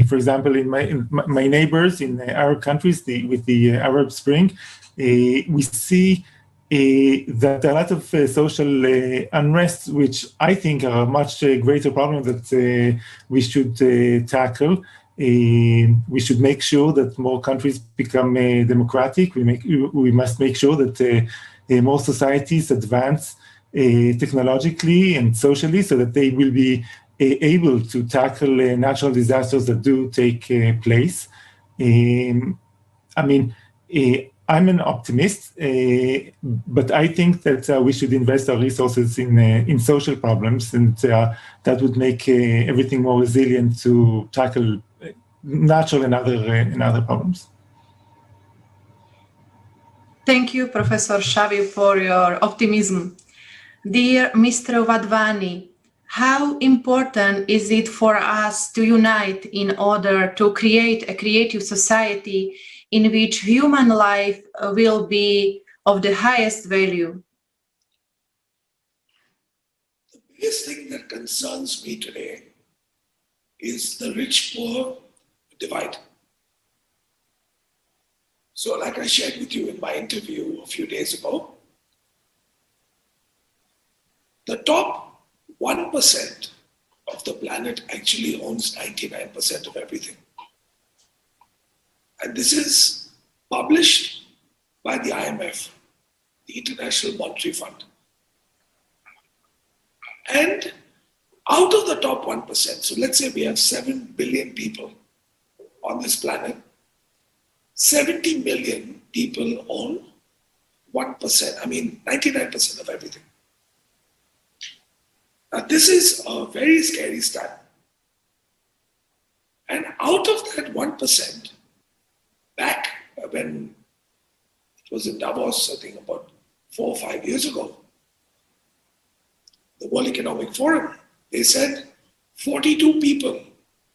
for example, in my neighbors in Arab countries, with the Arab Spring, we see that a lot of social unrest, which I think are a much greater problem that we should tackle. We should make sure that more countries become democratic. We must make sure that more societies advance technologically and socially so that they will be able to tackle natural disasters that do take place. I'm an optimist, but I think that we should invest our resources in social problems, and that would make everything more resilient to tackle natural and other problems. Thank you, Professor Shaviv, for your optimism. Dear Mr. Vadvani, how important is it for us to unite in order to create a creative society in which human life will be of the highest value? The biggest thing that concerns me today is the rich-poor divide. So like I shared with you in my interview a few days ago, the top 1% of the planet actually owns 99% of everything. And this is published by the IMF, the International Monetary Fund. And out of the top 1%, so let's say we have 7 billion people on this planet, 70 million people own 1%, 99% of everything. Now, this is a very scary stat. And out of that 1%, back when it was in Davos, I think about 4 or 5 years ago, the World Economic Forum, they said 42 people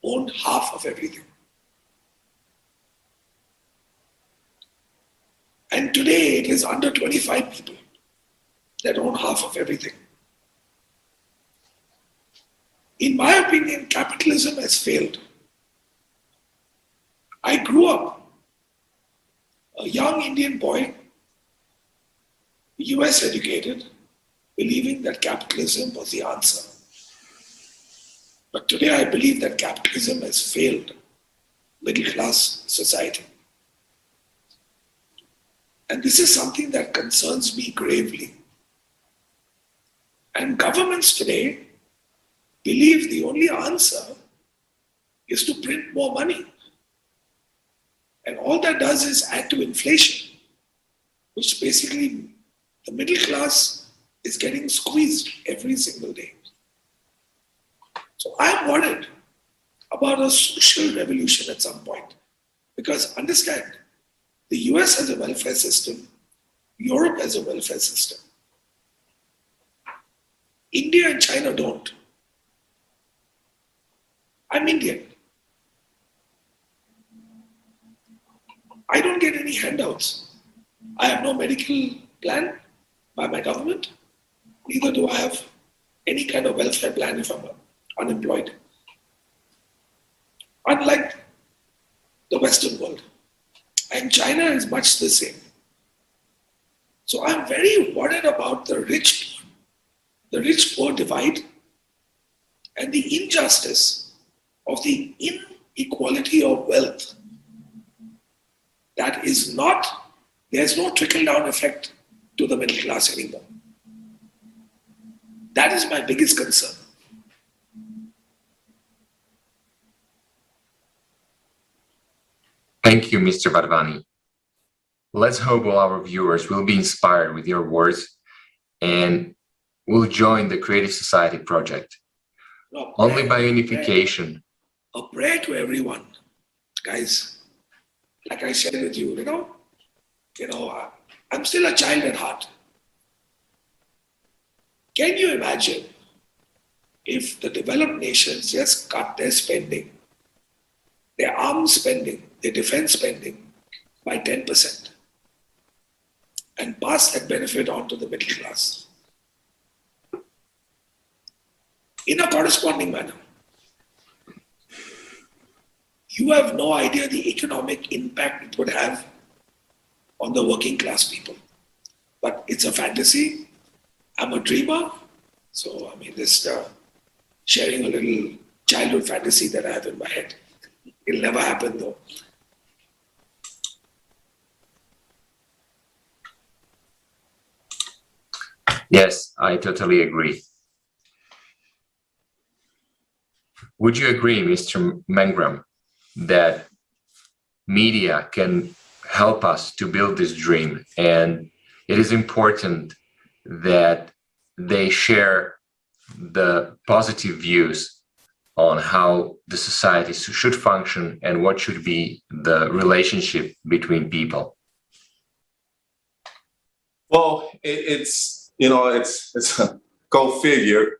own half of everything. And today it is under 25 people that own half of everything. In my opinion, capitalism has failed. I grew up a young Indian boy, US educated, believing that capitalism was the answer. But today I believe that capitalism has failed middle class society. And this is something that concerns me gravely. And governments today believe the only answer is to print more money. And all that does is add to inflation, which basically the middle class is getting squeezed every single day. So I'm worried about a social revolution at some point. Because understand, the US has a welfare system, Europe has a welfare system. India and China don't. I'm Indian. I don't get any handouts. I have no medical plan by my government. Neither do I have any kind of welfare plan if I'm unemployed. unlike the Western world. And China is much the same. So I'm very worried about the rich-poor divide and the injustice of the inequality of wealth. That is not, there's no trickle-down effect to the middle class anymore. That is my biggest concern. Thank you, Mr. Barvani. Let's hope all our viewers will be inspired with your words and will join the Creative Society project. Only by unification. A prayer to everyone, guys. Like I shared with you, I'm still a child at heart. Can you imagine if the developed nations just cut their spending, their arms spending, their defense spending by 10% and pass that benefit on to the middle class in a corresponding manner? You have no idea the economic impact it would have on the working class people. But it's a fantasy. I'm a dreamer. So, just sharing a little childhood fantasy that I have in my head. It'll never happen though. Yes, I totally agree. Would you agree, Mr. Mengram, that media can help us to build this dream, and it is important that they share the positive views on how the society should function and what should be the relationship between people? Well, it's a go figure.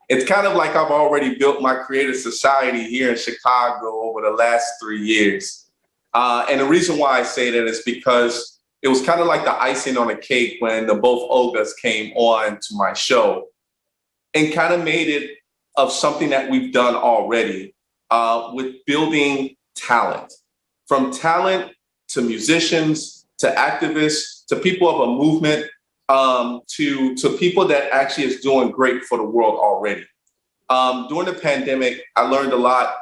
It's kind of like I've already built my creative society here in Chicago over the last 3 years. And the reason why I say that is because it was kind of like the icing on the cake when both Olgas came on to my show and kind of made it of something that we've done already with building talent. From talent to musicians, to activists, to people of a movement, to people that actually is doing great for the world already. During the pandemic, I learned a lot.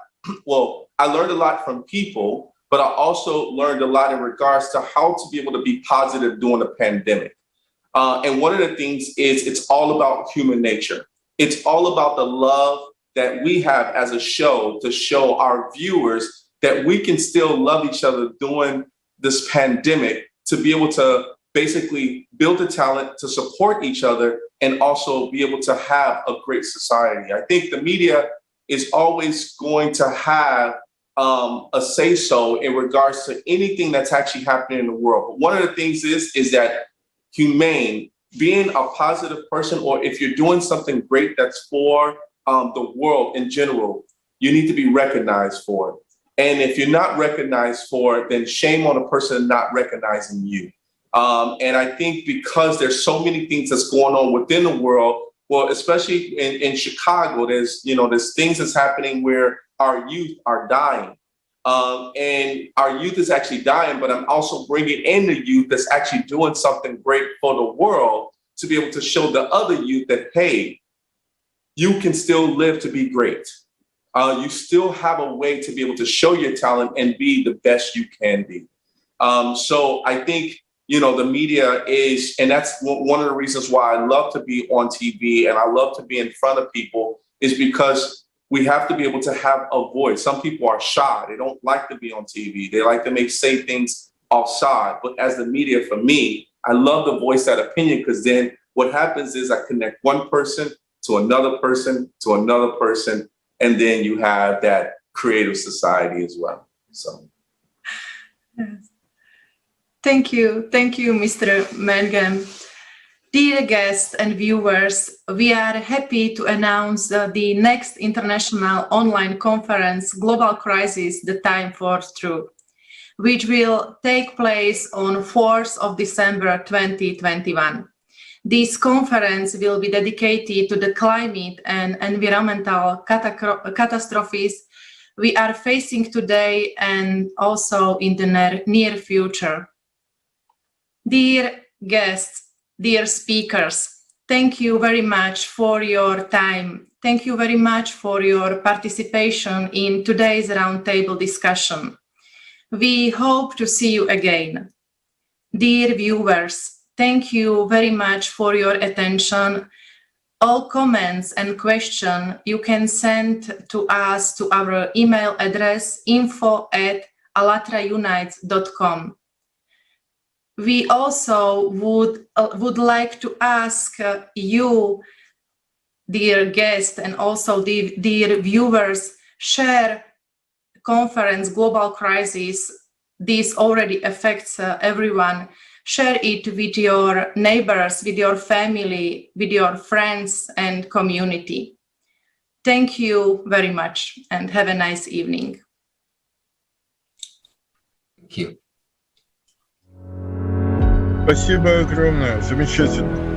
Well, I learned a lot from people, but I also learned a lot in regards to how to be able to be positive during the pandemic. And one of the things is it's all about human nature. It's all about the love that we have as a show to show our viewers that we can still love each other during this pandemic, to be able to basically build the talent to support each other and also be able to have a great society. I think the media is always going to have a say-so in regards to anything that's actually happening in the world. But one of the things is that humane, being a positive person, or if you're doing something great that's for the world in general, you need to be recognized for it. And if you're not recognized for it, then shame on a person not recognizing you. And I think because there's so many things that's going on within the world, well, especially in Chicago, there's things that's happening where our youth are dying. And our youth is actually dying, but I'm also bringing in the youth that's actually doing something great for the world to be able to show the other youth that, hey, you can still live to be great. You still have a way to be able to show your talent and be the best you can be. So I think, the media is, and that's one of the reasons why I love to be on TV and I love to be in front of people, is because we have to be able to have a voice. Some people are shy. They don't like to be on TV. They like to say things offside. But as the media, for me, I love to voice that opinion, because then what happens is I connect one person to another person to another person, and then you have that creative society as well. So. Yes. Thank you, Mr. Mengen. Dear guests and viewers, we are happy to announce the next international online conference, Global Crisis, The Time for Truth, which will take place on 4th of December 2021. This conference will be dedicated to the climate and environmental catastrophes we are facing today and also in the near future. Dear guests, dear speakers, thank you very much for your time. Thank you very much for your participation in today's roundtable discussion. We hope to see you again. Dear viewers, thank you very much for your attention. All comments and questions you can send to us to our email address info@allatraunites.com. We also would like to ask you, dear guests, and also dear viewers, share conference Global Crisis. This already affects everyone. Share it with your neighbors, with your family, with your friends and community. Thank you very much and have a nice evening. Thank you. Спасибо огромное, замечательно.